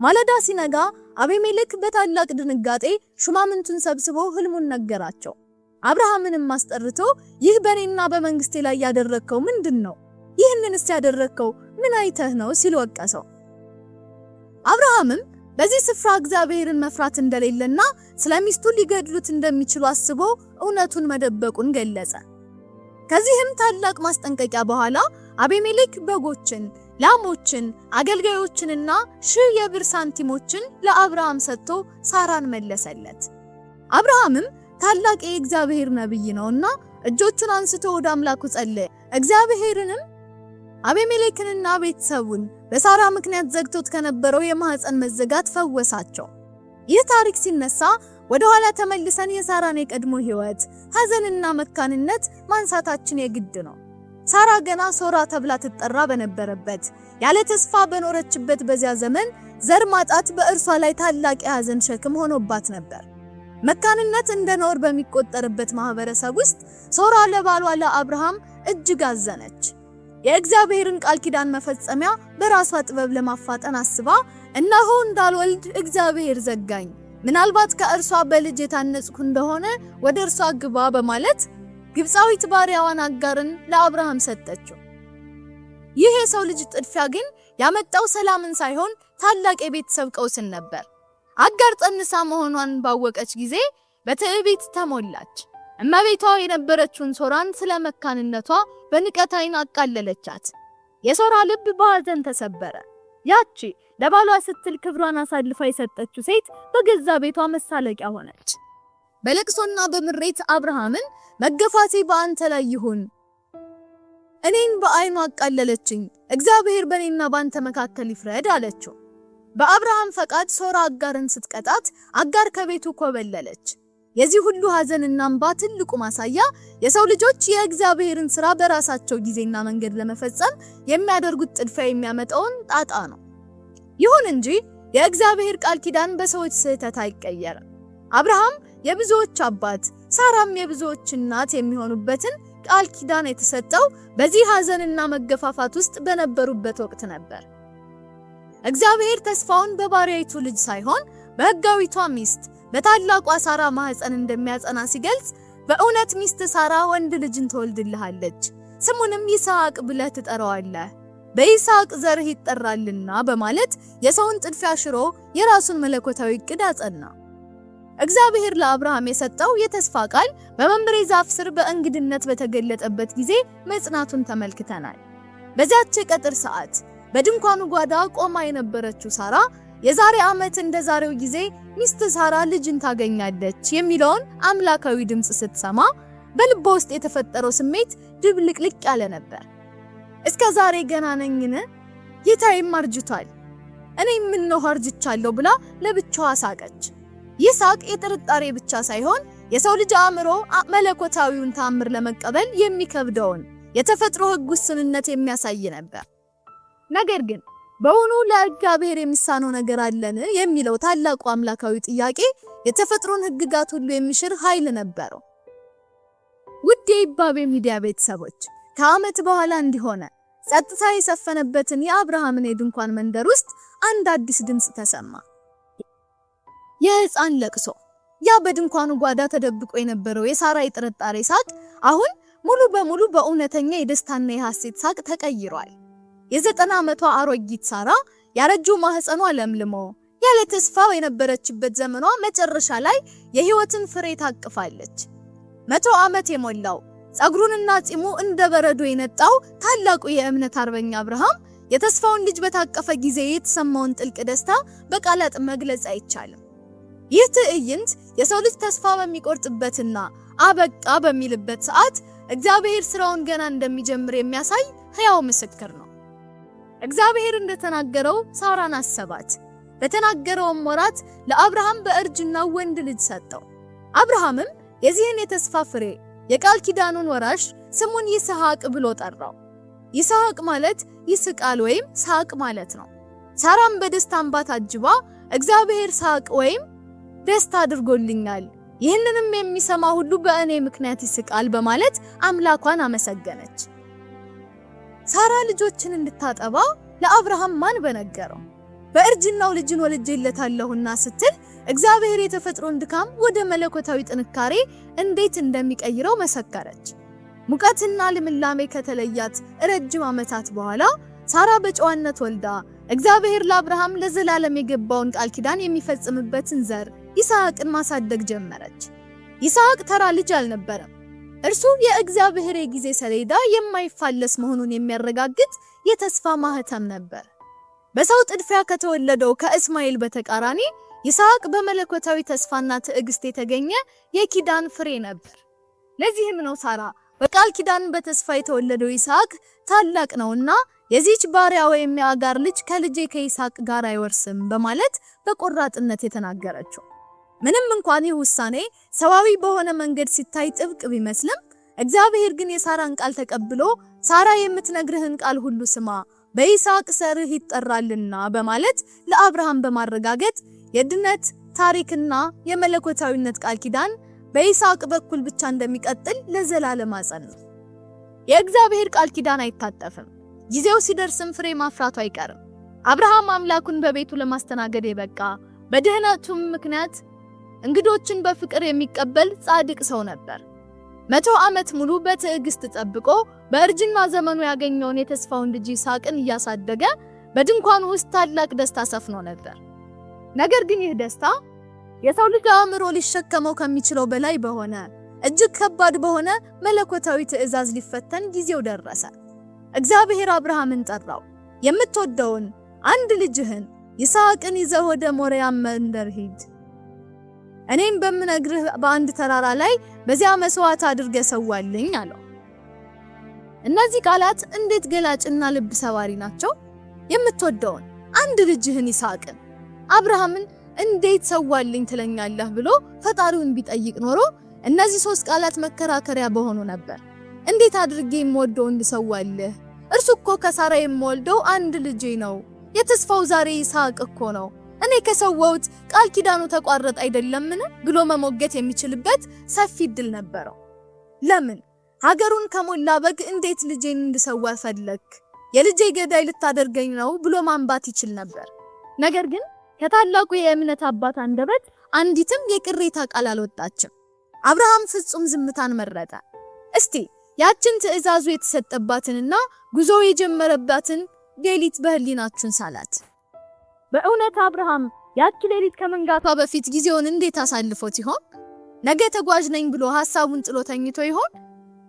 ማለዳ ሲነጋ አቤሜሌክ በታላቅ ድንጋጤ ሹማምንቱን ሰብስቦ ህልሙን ነገራቸው። አብርሃምንም አስጠርቶ ይህ በእኔና በመንግስቴ ላይ ያደረከው ምንድነው? ይህንንስ ያደረከው ምን አይተህ ነው ሲል ወቀሰው። አብርሃምም በዚህ ስፍራ እግዚአብሔርን መፍራት እንደሌለና ስለሚስቱ ሊገድሉት እንደሚችሉ አስቦ እውነቱን መደበቁን ገለጸ። ከዚህም ታላቅ ማስጠንቀቂያ በኋላ አቤሜሌክ በጎችን፣ ላሞችን፣ አገልጋዮችንና 1000 የብር ሳንቲሞችን ለአብርሃም ሰጥቶ ሳራን መለሰለት። አብርሃምም ታላቅ የእግዚአብሔር ነብይ ነውና እጆቹን አንስቶ ወደ አምላኩ ጸለየ። እግዚአብሔርንም አቤሜሌክንና ቤተሰቡን በሳራ ምክንያት ዘግቶት ከነበረው የማህፀን መዘጋት ፈወሳቸው። ይህ ታሪክ ሲነሳ ወደ ኋላ ተመልሰን የሳራን የቀድሞ ህይወት፣ ሐዘንና መካንነት ማንሳታችን የግድ ነው። ሳራ ገና ሶራ ተብላ ትጠራ በነበረበት ያለ ተስፋ በኖረችበት በዚያ ዘመን ዘር ማጣት በእርሷ ላይ ታላቅ የሐዘን ሸክም ሆኖባት ነበር። መካንነት እንደ ነውር በሚቆጠርበት ማህበረሰብ ውስጥ ሶራ ለባሏ ለአብርሃም እጅግ አዘነች። የእግዚአብሔርን ቃል ኪዳን መፈጸሚያ በራሷ ጥበብ ለማፋጠን አስባ እነሆ እንዳልወልድ እግዚአብሔር ዘጋኝ፣ ምናልባት ከእርሷ በልጅ የታነጽኩ እንደሆነ ወደ እርሷ ግባ በማለት ግብፃዊት ባሪያዋን አጋርን ለአብርሃም ሰጠችው። ይህ የሰው ልጅ ጥድፊያ ግን ያመጣው ሰላምን ሳይሆን ታላቅ የቤተሰብ ቀውስን ነበር። አጋር ጸንሳ መሆኗን ባወቀች ጊዜ በትዕቢት ተሞላች። እመቤቷ የነበረችውን ሶራን ስለ መካንነቷ በንቀት ዓይን አቃለለቻት። የሶራ ልብ በሐዘን ተሰበረ። ያቺ ለባሏ ስትል ክብሯን አሳልፋ የሰጠችው ሴት በገዛ ቤቷ መሳለቂያ ሆነች። በለቅሶና በምሬት አብርሃምን መገፋቴ በአንተ ላይ ይሁን፣ እኔን በዓይኑ አቃለለችኝ፣ እግዚአብሔር በእኔና ባንተ መካከል ይፍረድ አለችው። በአብርሃም ፈቃድ ሶራ አጋርን ስትቀጣት አጋር ከቤቱ ኮበለለች። የዚህ ሁሉ ሐዘንና እንባ ትልቁ ማሳያ የሰው ልጆች የእግዚአብሔርን ሥራ በራሳቸው ጊዜና መንገድ ለመፈጸም የሚያደርጉት ጥድፊያ የሚያመጣውን ጣጣ ነው። ይሁን እንጂ የእግዚአብሔር ቃል ኪዳን በሰዎች ስህተት አይቀየርም። አብርሃም የብዙዎች አባት፣ ሳራም የብዙዎች እናት የሚሆኑበትን ቃል ኪዳን የተሰጠው በዚህ ሐዘንና መገፋፋት ውስጥ በነበሩበት ወቅት ነበር። እግዚአብሔር ተስፋውን በባሪያይቱ ልጅ ሳይሆን በሕጋዊቷ ሚስት በታላቋ ሳራ ማህፀን እንደሚያጸና ሲገልጽ በእውነት ሚስት ሳራ ወንድ ልጅን ትወልድልሃለች፣ ስሙንም ይስሐቅ ብለህ ትጠራዋለህ፣ በይስሐቅ ዘርህ ይጠራልና በማለት የሰውን ጥድፊያ ሽሮ የራሱን መለኮታዊ ዕቅድ አጸና። እግዚአብሔር ለአብርሃም የሰጠው የተስፋ ቃል በመምሬ ዛፍ ስር በእንግድነት በተገለጠበት ጊዜ መጽናቱን ተመልክተናል። በዚያች ቀጥር ሰዓት በድንኳኑ ጓዳ ቆማ የነበረችው ሳራ የዛሬ ዓመት እንደ ዛሬው ጊዜ ሚስት ሳራ ልጅን ታገኛለች የሚለውን አምላካዊ ድምጽ ስትሰማ በልቧ ውስጥ የተፈጠረው ስሜት ድብልቅልቅ ያለ ነበር። እስከ ዛሬ ገና ነኝን? ጌታዬም አርጅቷል፣ እኔም ምነው አርጅቻለሁ ብላ ለብቻዋ ሳቀች። ይህ ሳቅ የጥርጣሬ ብቻ ሳይሆን የሰው ልጅ አእምሮ መለኮታዊውን ተአምር ለመቀበል የሚከብደውን የተፈጥሮ ሕግ ውስንነት የሚያሳይ ነበር። ነገር ግን በእውኑ ለእግዚአብሔር የሚሳነው ነገር አለን የሚለው ታላቁ አምላካዊ ጥያቄ የተፈጥሮን ሕግጋት ሁሉ የሚሽር ኃይል ነበረው። ውድ የይባቤ ሚዲያ ቤተሰቦች፣ ከዓመት በኋላ እንዲሆነ ጸጥታ የሰፈነበትን የአብርሃምን የድንኳን መንደር ውስጥ አንድ አዲስ ድምጽ ተሰማ። የሕፃን ለቅሶ። ያ በድንኳኑ ጓዳ ተደብቆ የነበረው የሳራ የጥርጣሬ ሳቅ አሁን ሙሉ በሙሉ በእውነተኛ የደስታና የሐሴት ሳቅ ተቀይሯል። የ90 ዓመቷ አሮጊት ሳራ ያረጁ ማህፀኗ ለምልሞ ያለ ተስፋ የነበረችበት ዘመኗ መጨረሻ ላይ የህይወትን ፍሬ ታቅፋለች። 100 ዓመት የሞላው ጸጉሩንና ጺሙ እንደ በረዶ የነጣው ታላቁ የእምነት አርበኛ አብርሃም የተስፋውን ልጅ በታቀፈ ጊዜ የተሰማውን ጥልቅ ደስታ በቃላት መግለጽ አይቻልም። ይህ ትዕይንት የሰው ልጅ ተስፋ በሚቆርጥበትና አበቃ በሚልበት ሰዓት እግዚአብሔር ስራውን ገና እንደሚጀምር የሚያሳይ ሕያው ምስክር ነው። እግዚአብሔር እንደተናገረው ሳራን አሰባት። በተናገረውም ወራት ለአብርሃም በእርጅናው ወንድ ልጅ ሰጠው። አብርሃምም የዚህን የተስፋ ፍሬ የቃል ኪዳኑን ወራሽ ስሙን ይስሐቅ ብሎ ጠራው። ይስሐቅ ማለት ይስቃል ወይም ሳቅ ማለት ነው። ሳራም በደስታ እንባ ታጅባ እግዚአብሔር ሳቅ ወይም ደስታ አድርጎልኛል፣ ይህንንም የሚሰማ ሁሉ በእኔ ምክንያት ይስቃል በማለት አምላኳን አመሰገነች። ሳራ ልጆችን እንድታጠባ ለአብርሃም ማን በነገረው? በእርጅናው ልጅን ወልጄለታለሁና ስትል እግዚአብሔር የተፈጥሮን ድካም ወደ መለኮታዊ ጥንካሬ እንዴት እንደሚቀይረው መሰከረች። ሙቀትና ልምላሜ ከተለያት ረጅም ዓመታት በኋላ ሳራ በጨዋነት ወልዳ እግዚአብሔር ለአብርሃም ለዘላለም የገባውን ቃል ኪዳን የሚፈጽምበትን ዘር ይስሐቅን ማሳደግ ጀመረች። ይስሐቅ ተራ ልጅ አልነበረም። እርሱ የእግዚአብሔር የጊዜ ሰሌዳ የማይፋለስ መሆኑን የሚያረጋግጥ የተስፋ ማህተም ነበር። በሰው ጥድፊያ ከተወለደው ከእስማኤል በተቃራኒ ይስሐቅ በመለኮታዊ ተስፋና ትዕግስት የተገኘ የኪዳን ፍሬ ነበር። ለዚህም ነው ሳራ በቃል ኪዳን በተስፋ የተወለደው ይስሐቅ ታላቅ ነውና የዚች ባሪያ ወይም የአጋር ልጅ ከልጄ ከይስሐቅ ጋር አይወርስም በማለት በቆራጥነት የተናገረችው። ምንም እንኳን ይህ ውሳኔ ሰዋዊ በሆነ መንገድ ሲታይ ጥብቅ ቢመስልም እግዚአብሔር ግን የሳራን ቃል ተቀብሎ ሳራ የምትነግርህን ቃል ሁሉ ስማ፣ በይስሐቅ ዘርህ ይጠራልና በማለት ለአብርሃም በማረጋገጥ የድነት ታሪክና የመለኮታዊነት ቃል ኪዳን በይስሐቅ በኩል ብቻ እንደሚቀጥል ለዘላለም አጸና። የእግዚአብሔር ቃል ኪዳን አይታጠፍም። ጊዜው ሲደርስም ፍሬ ማፍራቱ አይቀርም። አብርሃም አምላኩን በቤቱ ለማስተናገድ የበቃ በድህነቱም ምክንያት እንግዶችን በፍቅር የሚቀበል ጻድቅ ሰው ነበር። 100 ዓመት ሙሉ በትዕግስት ጠብቆ በእርጅና ዘመኑ ያገኘውን የተስፋውን ልጅ ይስሐቅን እያሳደገ በድንኳኑ ውስጥ ታላቅ ደስታ ሰፍኖ ነበር። ነገር ግን ይህ ደስታ የሰው ልጅ አእምሮ ሊሸከመው ከሚችለው በላይ በሆነ እጅግ ከባድ በሆነ መለኮታዊ ትእዛዝ ሊፈተን ጊዜው ደረሰ። እግዚአብሔር አብርሃምን ጠራው። የምትወደውን አንድ ልጅህን ይስሐቅን ይዘህ ወደ ሞሪያ መንደር ሂድ። እኔም በምነግርህ በአንድ ተራራ ላይ በዚያ መስዋዕት አድርገህ ሰዋልኝ አለው። እነዚህ ቃላት እንዴት ገላጭና ልብ ሰባሪ ናቸው! የምትወደውን አንድ ልጅህን ይስሐቅን አብርሃምን እንዴት ሰዋልኝ ትለኛለህ ብሎ ፈጣሪውን ቢጠይቅ ኖሮ እነዚህ 3 ቃላት መከራከሪያ በሆኑ ነበር። እንዴት አድርጌ የምወደው እንድሰዋልህ? እርሱ እኮ ከሳራ የምወልደው አንድ ልጄ ነው። የተስፋው ዛሬ ይስሐቅ እኮ ነው። እኔ ከሰዋውት ቃል ኪዳኑ ተቋረጠ አይደለምን ብሎ መሞገት የሚችልበት ሰፊ እድል ነበረው። ለምን ሀገሩን ከሞላ በግ እንዴት ልጄን እንድሰዋ ፈለክ? የልጄ ገዳይ ልታደርገኝ ነው ብሎ ማንባት ይችል ነበር። ነገር ግን ከታላቁ የእምነት አባት አንደበት አንዲትም የቅሬታ ቃል አልወጣችም። አብርሃም ፍጹም ዝምታን መረጠ። እስቲ ያችን ትዕዛዙ የተሰጠባትንና ጉዞ የጀመረባትን ሌሊት በህሊናችሁን ሳላት። በእውነት አብርሃም ያቺ ሌሊት ከመንጋቷ በፊት ጊዜውን እንዴት አሳልፎት ይሆን? ነገ ተጓዥ ነኝ ብሎ ሐሳቡን ጥሎ ተኝቶ ይሆን?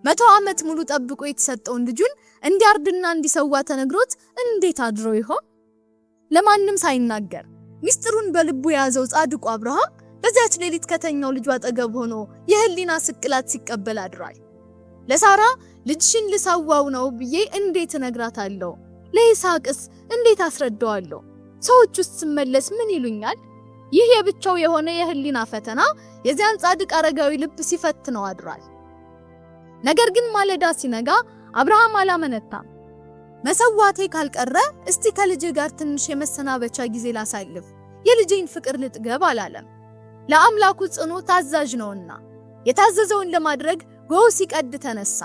100 ዓመት ሙሉ ጠብቆ የተሰጠውን ልጁን እንዲያርድና እንዲሰዋ ተነግሮት እንዴት አድሮ ይሆን? ለማንም ሳይናገር ሚስጥሩን በልቡ የያዘው ጻድቁ አብርሃም በዚያች ሌሊት ከተኛው ልጁ አጠገብ ሆኖ የህሊና ስቅላት ሲቀበል አድሯል። ለሳራ ልጅሽን ልሰዋው ነው ብዬ እንዴት እነግራታለሁ? ለይስሐቅስ እንዴት አስረዳዋለሁ? ሰዎች ውስጥ ስመለስ ምን ይሉኛል? ይህ የብቻው የሆነ የህሊና ፈተና የዚያን ጻድቅ አረጋዊ ልብ ሲፈትነው አድሯል። ነገር ግን ማለዳ ሲነጋ አብርሃም አላመነታም። መሰዋቴ ካልቀረ እስቲ ከልጄ ጋር ትንሽ የመሰናበቻ ጊዜ ላሳልፍ፣ የልጄን ፍቅር ልጥገብ አላለም። ለአምላኩ ጽኑ ታዛዥ ነውና የታዘዘውን ለማድረግ ጎህ ሲቀድ ተነሳ።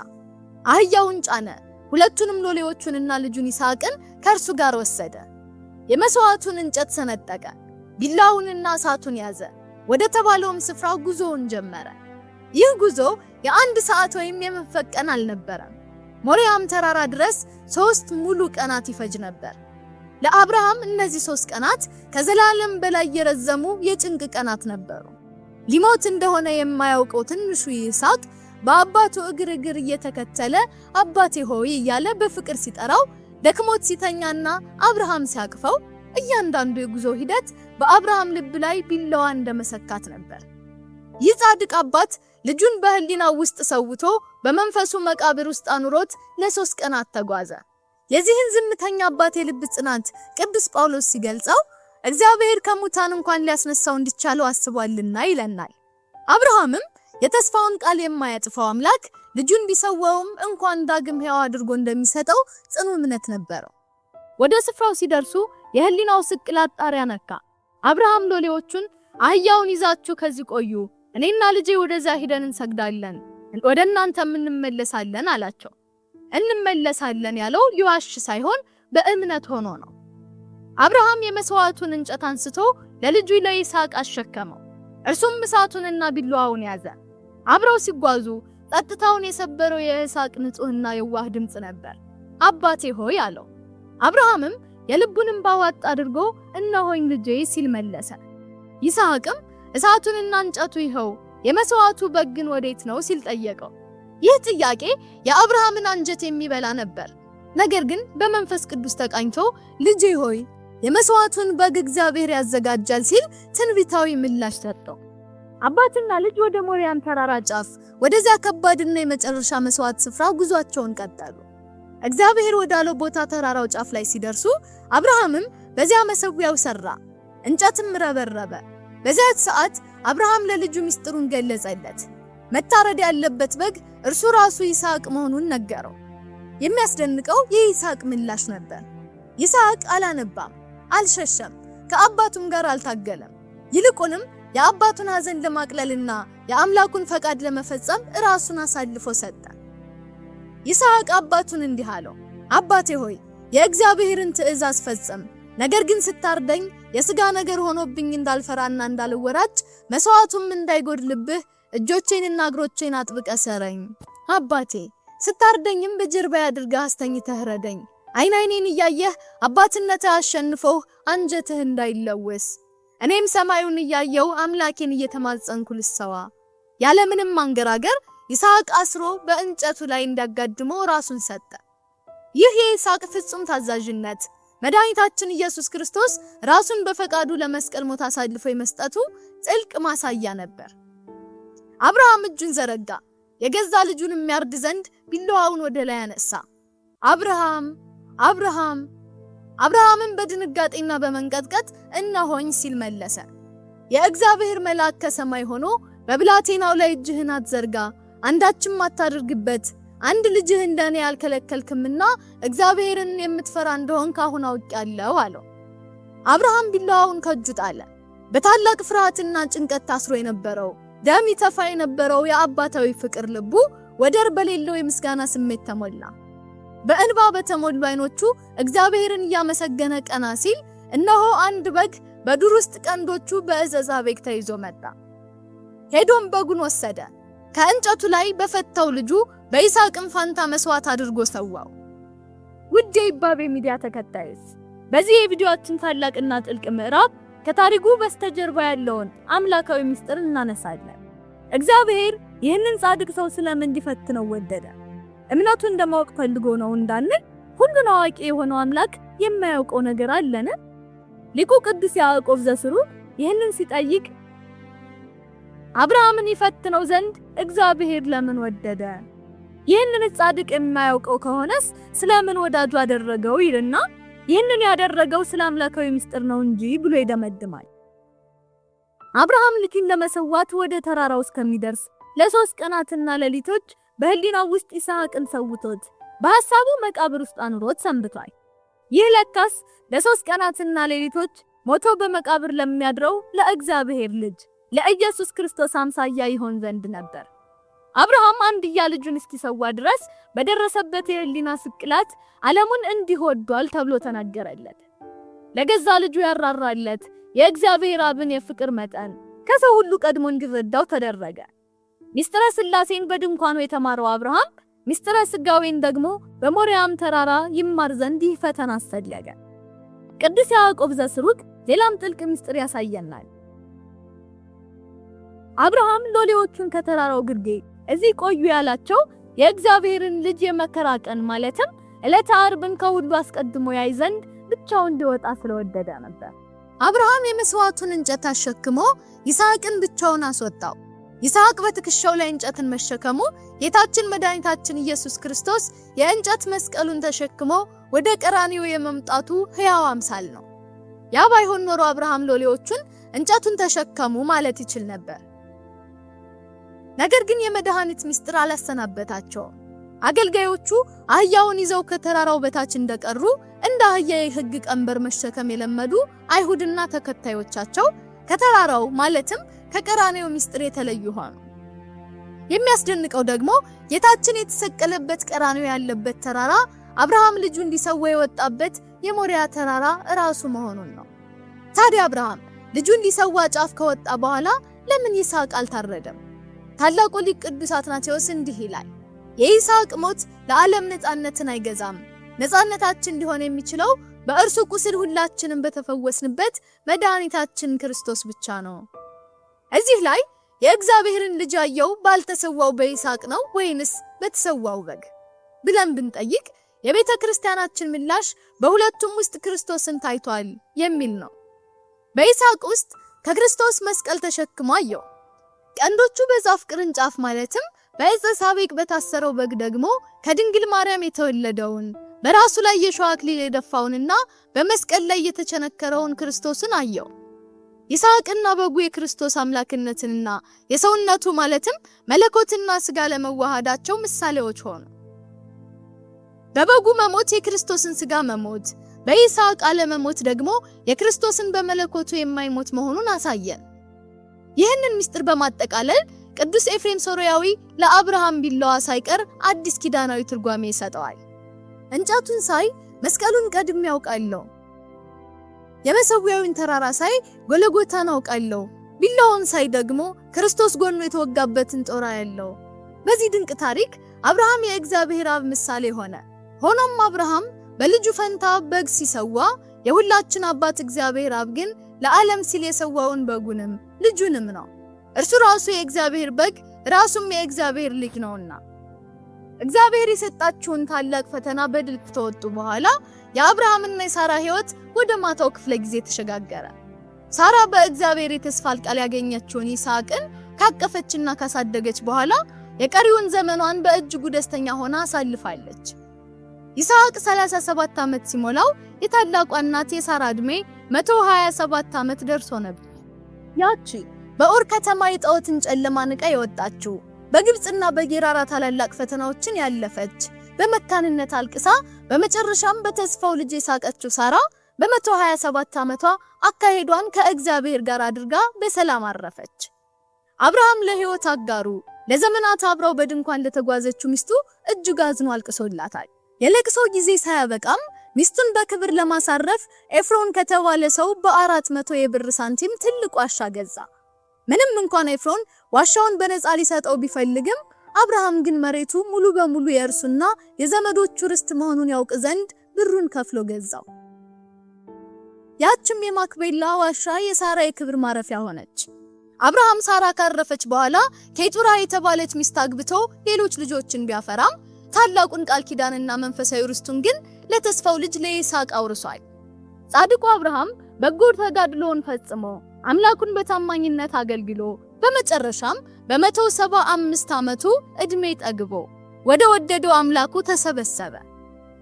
አህያውን ጫነ፣ ሁለቱንም ሎሌዎቹንና ልጁን ይስሐቅን ከእርሱ ጋር ወሰደ። የመስዋዕቱን እንጨት ሰነጠቀ፣ ቢላውንና እሳቱን ያዘ። ወደ ተባለውም ስፍራ ጉዞውን ጀመረ። ይህ ጉዞ የ1 ሰዓት ወይም የመንፈቅ ቀን አልነበረም። ሞሪያም ተራራ ድረስ 3 ሙሉ ቀናት ይፈጅ ነበር። ለአብርሃም እነዚህ 3 ቀናት ከዘላለም በላይ የረዘሙ የጭንቅ ቀናት ነበሩ። ሊሞት እንደሆነ የማያውቀው ትንሹ ይስሐቅ በአባቱ እግር እየተከተለ አባቴ ሆይ እያለ በፍቅር ሲጠራው፣ ደክሞት ሲተኛና አብርሃም ሲያቅፈው እያንዳንዱ የጉዞ ሂደት በአብርሃም ልብ ላይ ቢላዋ እንደመሰካት ነበር። ይህ ጻድቅ አባት ልጁን በህሊናው ውስጥ ሰውቶ በመንፈሱ መቃብር ውስጥ አኑሮት ለ3 ቀናት ተጓዘ። የዚህን ዝምተኛ አባት የልብ ጽናት ቅዱስ ጳውሎስ ሲገልጸው እግዚአብሔር ከሙታን እንኳን ሊያስነሳው እንዲቻለው አስቧልና ይለናል። አብርሃምም የተስፋውን ቃል የማያጥፈው አምላክ ልጁን ቢሰዋውም እንኳን ዳግም ሕያው አድርጎ እንደሚሰጠው ጽኑ እምነት ነበረው። ወደ ስፍራው ሲደርሱ የህሊናው ስቅላት ጣሪያ ነካ። አብርሃም ሎሌዎቹን አህያውን ይዛችሁ ከዚህ ቆዩ፣ እኔና ልጄ ወደዛ ሄደን እንሰግዳለን፣ ወደ እናንተም እንመለሳለን አላቸው። እንመለሳለን ያለው ሊዋሽ ሳይሆን በእምነት ሆኖ ነው። አብርሃም የመስዋዕቱን እንጨት አንስቶ ለልጁ ለይስሐቅ አሸከመው። እርሱም እሳቱንና ቢላዋውን ያዘ። አብረው ሲጓዙ ጸጥታውን የሰበረው የይስሐቅ ንጹህና የዋህ ድምጽ ነበር። አባቴ ሆይ አለው። አብርሃምም የልቡንም ባዋጥ አድርጎ እነሆኝ ልጄ ሲል መለሰ። ይስሐቅም እሳቱንና እንጨቱ ይኸው፣ የመስዋዕቱ በግ ግን ወዴት ነው ሲል ጠየቀው። ይህ ጥያቄ የአብርሃምን አንጀት የሚበላ ነበር። ነገር ግን በመንፈስ ቅዱስ ተቃኝቶ ልጄ ሆይ የመስዋዕቱን በግ እግዚአብሔር ያዘጋጃል ሲል ትንቢታዊ ምላሽ ሰጠው። አባትና ልጅ ወደ ሞሪያም ተራራ ጫፍ ወደዚያ ከባድና የመጨረሻ መስዋዕት ስፍራ ጉዟቸውን ቀጠሉ። እግዚአብሔር ወዳለው ቦታ ተራራው ጫፍ ላይ ሲደርሱ አብርሃምም በዚያ መሰዊያው ሰራ፣ እንጨትም ረበረበ። በዚያች ሰዓት አብርሃም ለልጁ ሚስጥሩን ገለጸለት። መታረድ ያለበት በግ እርሱ ራሱ ይስሐቅ መሆኑን ነገረው። የሚያስደንቀው የይስሐቅ ምላሽ ነበር። ይስሐቅ አላነባም፣ አልሸሸም፣ ከአባቱም ጋር አልታገለም። ይልቁንም የአባቱን ሐዘን ለማቅለልና የአምላኩን ፈቃድ ለመፈጸም ራሱን አሳልፎ ሰጠ። ይስሐቅ አባቱን እንዲህ አለው፣ አባቴ ሆይ የእግዚአብሔርን ትእዛዝ ፈጽም። ነገር ግን ስታርደኝ የሥጋ ነገር ሆኖብኝ እንዳልፈራና እንዳልወራጭ መስዋዕቱም እንዳይጎድልብህ እጆቼንና እግሮቼን አጥብቀህ ሰረኝ። አባቴ ስታርደኝም በጀርባዬ አድርገህ አስተኝተህ ረደኝ። አይኔን እያየህ አባትነትህ አሸንፎህ አንጀትህ እንዳይለወስ እኔም ሰማዩን እያየው አምላኬን እየተማጸንኩ ልሰዋ። ያለምንም ማንገራገር ይስሐቅ አስሮ በእንጨቱ ላይ እንዲያጋድመው ራሱን ሰጠ። ይህ የይስሐቅ ፍጹም ታዛዥነት መድኃኒታችን ኢየሱስ ክርስቶስ ራሱን በፈቃዱ ለመስቀል ሞት አሳልፎ የመስጠቱ ጥልቅ ማሳያ ነበር። አብርሃም እጁን ዘረጋ፣ የገዛ ልጁን የሚያርድ ዘንድ ቢላዋውን ወደ ላይ አነሳ። አብርሃምን በድንጋጤና በመንቀጥቀጥ እነሆኝ ሲል መለሰ። የእግዚአብሔር መልአክ ከሰማይ ሆኖ በብላቴናው ላይ እጅህን አትዘርጋ፣ አንዳችም አታድርግበት፣ አንድ ልጅህ እንደኔ ያልከለከልክምና እግዚአብሔርን የምትፈራ እንደሆን ካሁን አውቄአለሁ አለው። አብርሃም ቢላዋውን ከእጁ ጣለ። በታላቅ ፍርሃትና ጭንቀት ታስሮ የነበረው ደም ይተፋ የነበረው የአባታዊ ፍቅር ልቡ ወደር በሌለው የምስጋና ስሜት ተሞላ። በእንባ በተሞሉ አይኖቹ እግዚአብሔርን እያመሰገነ ቀና ሲል እነሆ አንድ በግ በዱር ውስጥ ቀንዶቹ በእዘዛ ቤት ተይዞ መጣ። ሄዶም በጉን ወሰደ፣ ከእንጨቱ ላይ በፈታው ልጁ በይስሐቅም ፋንታ መስዋዕት አድርጎ ሰዋው። ውድ የይባቤ ሚዲያ ተከታዮች፣ በዚህ የቪዲዮአችን ታላቅና ጥልቅ ምዕራፍ ከታሪኩ በስተጀርባ ያለውን አምላካዊ ምስጢር እናነሳለን። እግዚአብሔር ይህንን ጻድቅ ሰው ስለምን እንዲፈትነው ወደደ? እምነቱን እንደማወቅ ፈልጎ ነው እንዳንል ሁሉን አዋቂ የሆነው አምላክ የማያውቀው ነገር አለን? ሊቁ ቅዱስ ያዕቆብ ዘስሩግ ይህንን ሲጠይቅ አብርሃምን ይፈትነው ዘንድ እግዚአብሔር ለምን ወደደ? ይህንን ጻድቅ የማያውቀው ከሆነስ ስለምን ወዳጁ አደረገው ይልና ይህንን ያደረገው ስለ አምላካዊ ምስጢር ነው እንጂ ብሎ ይደመድማል። አብርሃም ልጁን ለመሰዋት ወደ ተራራው እስከሚደርስ ለ3 ቀናትና ሌሊቶች በህሊናው ውስጥ ይስሐቅን ሰውቶት በሐሳቡ መቃብር ውስጥ አኑሮት ሰንብቷል። ይህ ለካስ ለ3 ቀናትና ሌሊቶች ሞቶ በመቃብር ለሚያድረው ለእግዚአብሔር ልጅ ለኢየሱስ ክርስቶስ አምሳያ ይሆን ዘንድ ነበር። አብርሃም አንድያ ልጁን እስኪሰዋ ድረስ በደረሰበት የህሊና ስቅላት ዓለሙን እንዲህ ወዷል ተብሎ ተናገረለት። ለገዛ ልጁ ያራራለት የእግዚአብሔር አብን የፍቅር መጠን ከሰው ሁሉ ቀድሞ እንዲረዳው ተደረገ። ሚስጥረ ሥላሴን በድንኳኑ የተማረው አብርሃም ሚስጥረ ሥጋዌን ደግሞ በሞሪያም ተራራ ይማር ዘንድ ይህ ፈተና አስፈለገ። ቅዱስ ያዕቆብ ዘስሩግ ሌላም ጥልቅ ሚስጥር ያሳየናል። አብርሃም ሎሌዎቹን ከተራራው ግርጌ እዚህ ቆዩ ያላቸው የእግዚአብሔርን ልጅ የመከራ ቀን ማለትም ዕለተ ዓርብን ከሁሉ አስቀድሞ ያይ ዘንድ ብቻውን እንዲወጣ ስለወደደ ነበር። አብርሃም የመስዋዕቱን እንጨት አሸክሞ ይስሐቅን ብቻውን አስወጣው። ይስሐቅ በትከሻው ላይ እንጨትን መሸከሙ ጌታችን መድኃኒታችን ኢየሱስ ክርስቶስ የእንጨት መስቀሉን ተሸክሞ ወደ ቀራንዮ የመምጣቱ ሕያው አምሳል ነው። ያ ባይሆን ኖሮ አብርሃም ሎሌዎቹን እንጨቱን ተሸከሙ ማለት ይችል ነበር። ነገር ግን የመድኃኒት ምስጢር አላሰናበታቸውም። አገልጋዮቹ አህያውን ይዘው ከተራራው በታች እንደቀሩ እንደ አህያ የሕግ ቀንበር መሸከም የለመዱ አይሁድና ተከታዮቻቸው ከተራራው ማለትም ከቀራንዮ ምስጢር የተለዩ ሆኑ። የሚያስደንቀው ደግሞ ጌታችን የተሰቀለበት ቀራንዮ ያለበት ተራራ አብርሃም ልጁ እንዲሰዋ የወጣበት የሞሪያ ተራራ ራሱ መሆኑን ነው። ታዲያ አብርሃም ልጁን ሊሰዋ ጫፍ ከወጣ በኋላ ለምን ይስሐቅ አልታረደም? ታላቁ ሊቅ ቅዱስ አትናቴዎስ እንዲህ ይላል፣ የይስሐቅ ሞት ለዓለም ነፃነትን አይገዛም። ነፃነታችን እንዲሆን የሚችለው በእርሱ ቁስል ሁላችንም በተፈወስንበት መድኃኒታችን ክርስቶስ ብቻ ነው። እዚህ ላይ የእግዚአብሔርን ልጅ ያየው ባልተሰዋው በይስሐቅ ነው ወይንስ በተሰዋው በግ ብለን ብንጠይቅ የቤተ ክርስቲያናችን ምላሽ በሁለቱም ውስጥ ክርስቶስን ታይቷል የሚል ነው። በይስሐቅ ውስጥ ከክርስቶስ መስቀል ተሸክሞ አየው። ቀንዶቹ በዛፍ ቅርንጫፍ ማለትም በዕፀ ሳቤቅ በታሰረው በግ ደግሞ ከድንግል ማርያም የተወለደውን በራሱ ላይ የሾህ አክሊል የደፋውንና በመስቀል ላይ የተቸነከረውን ክርስቶስን አየው። ይስሐቅና በጉ የክርስቶስ አምላክነትንና የሰውነቱ ማለትም መለኮትና ሥጋ ለመዋሃዳቸው ምሳሌዎች ሆኑ። በበጉ መሞት የክርስቶስን ሥጋ መሞት፣ በይስሐቅ አለመሞት ደግሞ የክርስቶስን በመለኮቱ የማይሞት መሆኑን አሳየን። ይህንን ምስጢር በማጠቃለል ቅዱስ ኤፍሬም ሶርያዊ ለአብርሃም ቢላዋ ሳይቀር አዲስ ኪዳናዊ ትርጓሜ ይሰጠዋል። እንጨቱን ሳይ መስቀሉን ቀድሜ ያውቃለሁ፣ የመሰዊያውን ተራራ ሳይ ጎልጎታን አውቃለሁ፣ ቢላዋውን ሳይ ደግሞ ክርስቶስ ጎኑ የተወጋበትን ጦር ያለው። በዚህ ድንቅ ታሪክ አብርሃም የእግዚአብሔር አብ ምሳሌ ሆነ። ሆኖም አብርሃም በልጁ ፈንታ በግ ሲሰዋ የሁላችን አባት እግዚአብሔር አብ ግን ለዓለም ሲል የሰዋውን በጉንም ልጁንም ነው። እርሱ ራሱ የእግዚአብሔር በግ ራሱም የእግዚአብሔር ልጅ ነውና እግዚአብሔር የሰጣችሁን ታላቅ ፈተና በድል ከተወጡ በኋላ የአብርሃምና የሳራ ሕይወት ወደ ማታው ክፍለ ጊዜ ተሸጋገረ። ሳራ በእግዚአብሔር የተስፋ ቃል ያገኘችውን ይስሐቅን ካቀፈችና ካሳደገች በኋላ የቀሪውን ዘመኗን በእጅጉ ደስተኛ ሆና አሳልፋለች። ይስሐቅ 37 ዓመት ሲሞላው የታላቋ እናት የሳራ ዕድሜ 127 ዓመት ደርሶ ነበር። ያቺ በኡር ከተማ የጣዖትን ጨለማ ንቃ የወጣችው በግብጽና በጌራራ ታላላቅ ፈተናዎችን ያለፈች በመካንነት አልቅሳ በመጨረሻም በተስፋው ልጅ የሳቀችው ሳራ በ127 ዓመቷ አካሄዷን ከእግዚአብሔር ጋር አድርጋ በሰላም አረፈች። አብርሃም ለሕይወት አጋሩ ለዘመናት አብራው በድንኳን ለተጓዘችው ሚስቱ እጅግ አዝኖ አልቅሶላታል። የለቅሶ ጊዜ ሳያበቃም ሚስቱን በክብር ለማሳረፍ ኤፍሮን ከተባለ ሰው በ400 የብር ሳንቲም ትልቅ ዋሻ ገዛ። ምንም እንኳን ኤፍሮን ዋሻውን በነፃ ሊሰጠው ቢፈልግም አብርሃም ግን መሬቱ ሙሉ በሙሉ የእርሱና የዘመዶቹ ርስት መሆኑን ያውቅ ዘንድ ብሩን ከፍሎ ገዛው። ያችም የማክቤላ ዋሻ የሳራ የክብር ማረፊያ ሆነች። አብርሃም ሳራ ካረፈች በኋላ ኬጡራ የተባለች ሚስት አግብቶ ሌሎች ልጆችን ቢያፈራም ታላቁን ቃል ኪዳንና መንፈሳዊ ርስቱን ግን ለተስፋው ልጅ ለይስሐቅ አውርሷል። ጻድቁ አብርሃም በጎ ተጋድሎውን ፈጽሞ አምላኩን በታማኝነት አገልግሎ በመጨረሻም በ175 ዓመቱ ዕድሜ ጠግቦ ወደ ወደደው አምላኩ ተሰበሰበ።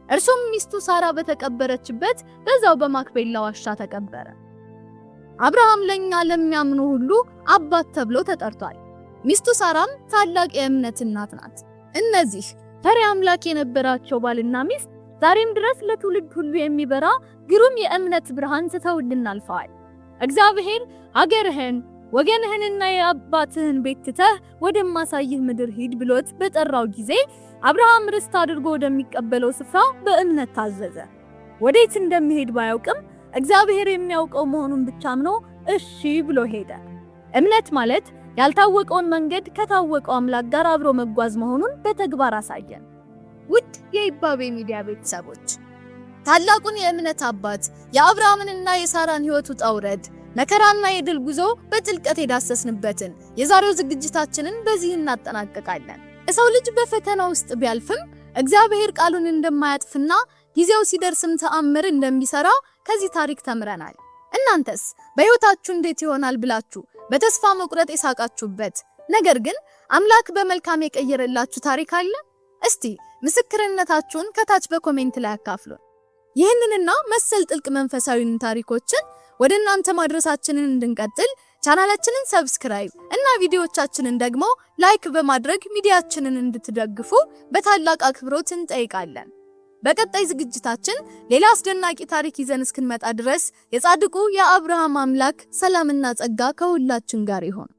እርሱም ሚስቱ ሳራ በተቀበረችበት በዛው በማክቤላ ዋሻ ተቀበረ። አብርሃም ለኛ ለሚያምኑ ሁሉ አባት ተብሎ ተጠርቷል። ሚስቱ ሳራም ታላቅ የእምነት እናት ናት። እነዚህ ፈሪሃ አምላክ የነበራቸው ባልና ሚስት ዛሬም ድረስ ለትውልድ ሁሉ የሚበራ ግሩም የእምነት ብርሃን ትተውልን አልፈዋል። እግዚአብሔር አገርህን ወገንህንና የአባትህን ቤት ትተህ ወደማሳይህ ምድር ሂድ ብሎት በጠራው ጊዜ አብርሃም ርስት አድርጎ ወደሚቀበለው ስፍራ በእምነት ታዘዘ። ወዴት እንደሚሄድ ባያውቅም እግዚአብሔር የሚያውቀው መሆኑን ብቻ አምኖ እሺ ብሎ ሄደ። እምነት ማለት ያልታወቀውን መንገድ ከታወቀው አምላክ ጋር አብሮ መጓዝ መሆኑን በተግባር አሳየን። ውድ የይባቤ ሚዲያ ቤተሰቦች ታላቁን የእምነት አባት የአብርሃምንና የሳራን ሕይወት ውጣ ውረድ መከራና የድል ጉዞ በጥልቀት የዳሰስንበትን የዛሬው ዝግጅታችንን በዚህ እናጠናቀቃለን። የሰው ልጅ በፈተና ውስጥ ቢያልፍም እግዚአብሔር ቃሉን እንደማያጥፍና ጊዜው ሲደርስም ተአምር እንደሚሰራ ከዚህ ታሪክ ተምረናል። እናንተስ በሕይወታችሁ እንዴት ይሆናል ብላችሁ በተስፋ መቁረጥ የሳቃችሁበት ነገር ግን አምላክ በመልካም የቀየረላችሁ ታሪክ አለ? እስቲ ምስክርነታችሁን ከታች በኮሜንት ላይ አካፍሉን። ይህንንና መሰል ጥልቅ መንፈሳዊ ታሪኮችን ወደ እናንተ ማድረሳችንን እንድንቀጥል ቻናላችንን ሰብስክራይብ እና ቪዲዮዎቻችንን ደግሞ ላይክ በማድረግ ሚዲያችንን እንድትደግፉ በታላቅ አክብሮት እንጠይቃለን። በቀጣይ ዝግጅታችን ሌላ አስደናቂ ታሪክ ይዘን እስክንመጣ ድረስ የጻድቁ የአብርሃም አምላክ ሰላምና ጸጋ ከሁላችን ጋር ይሁን።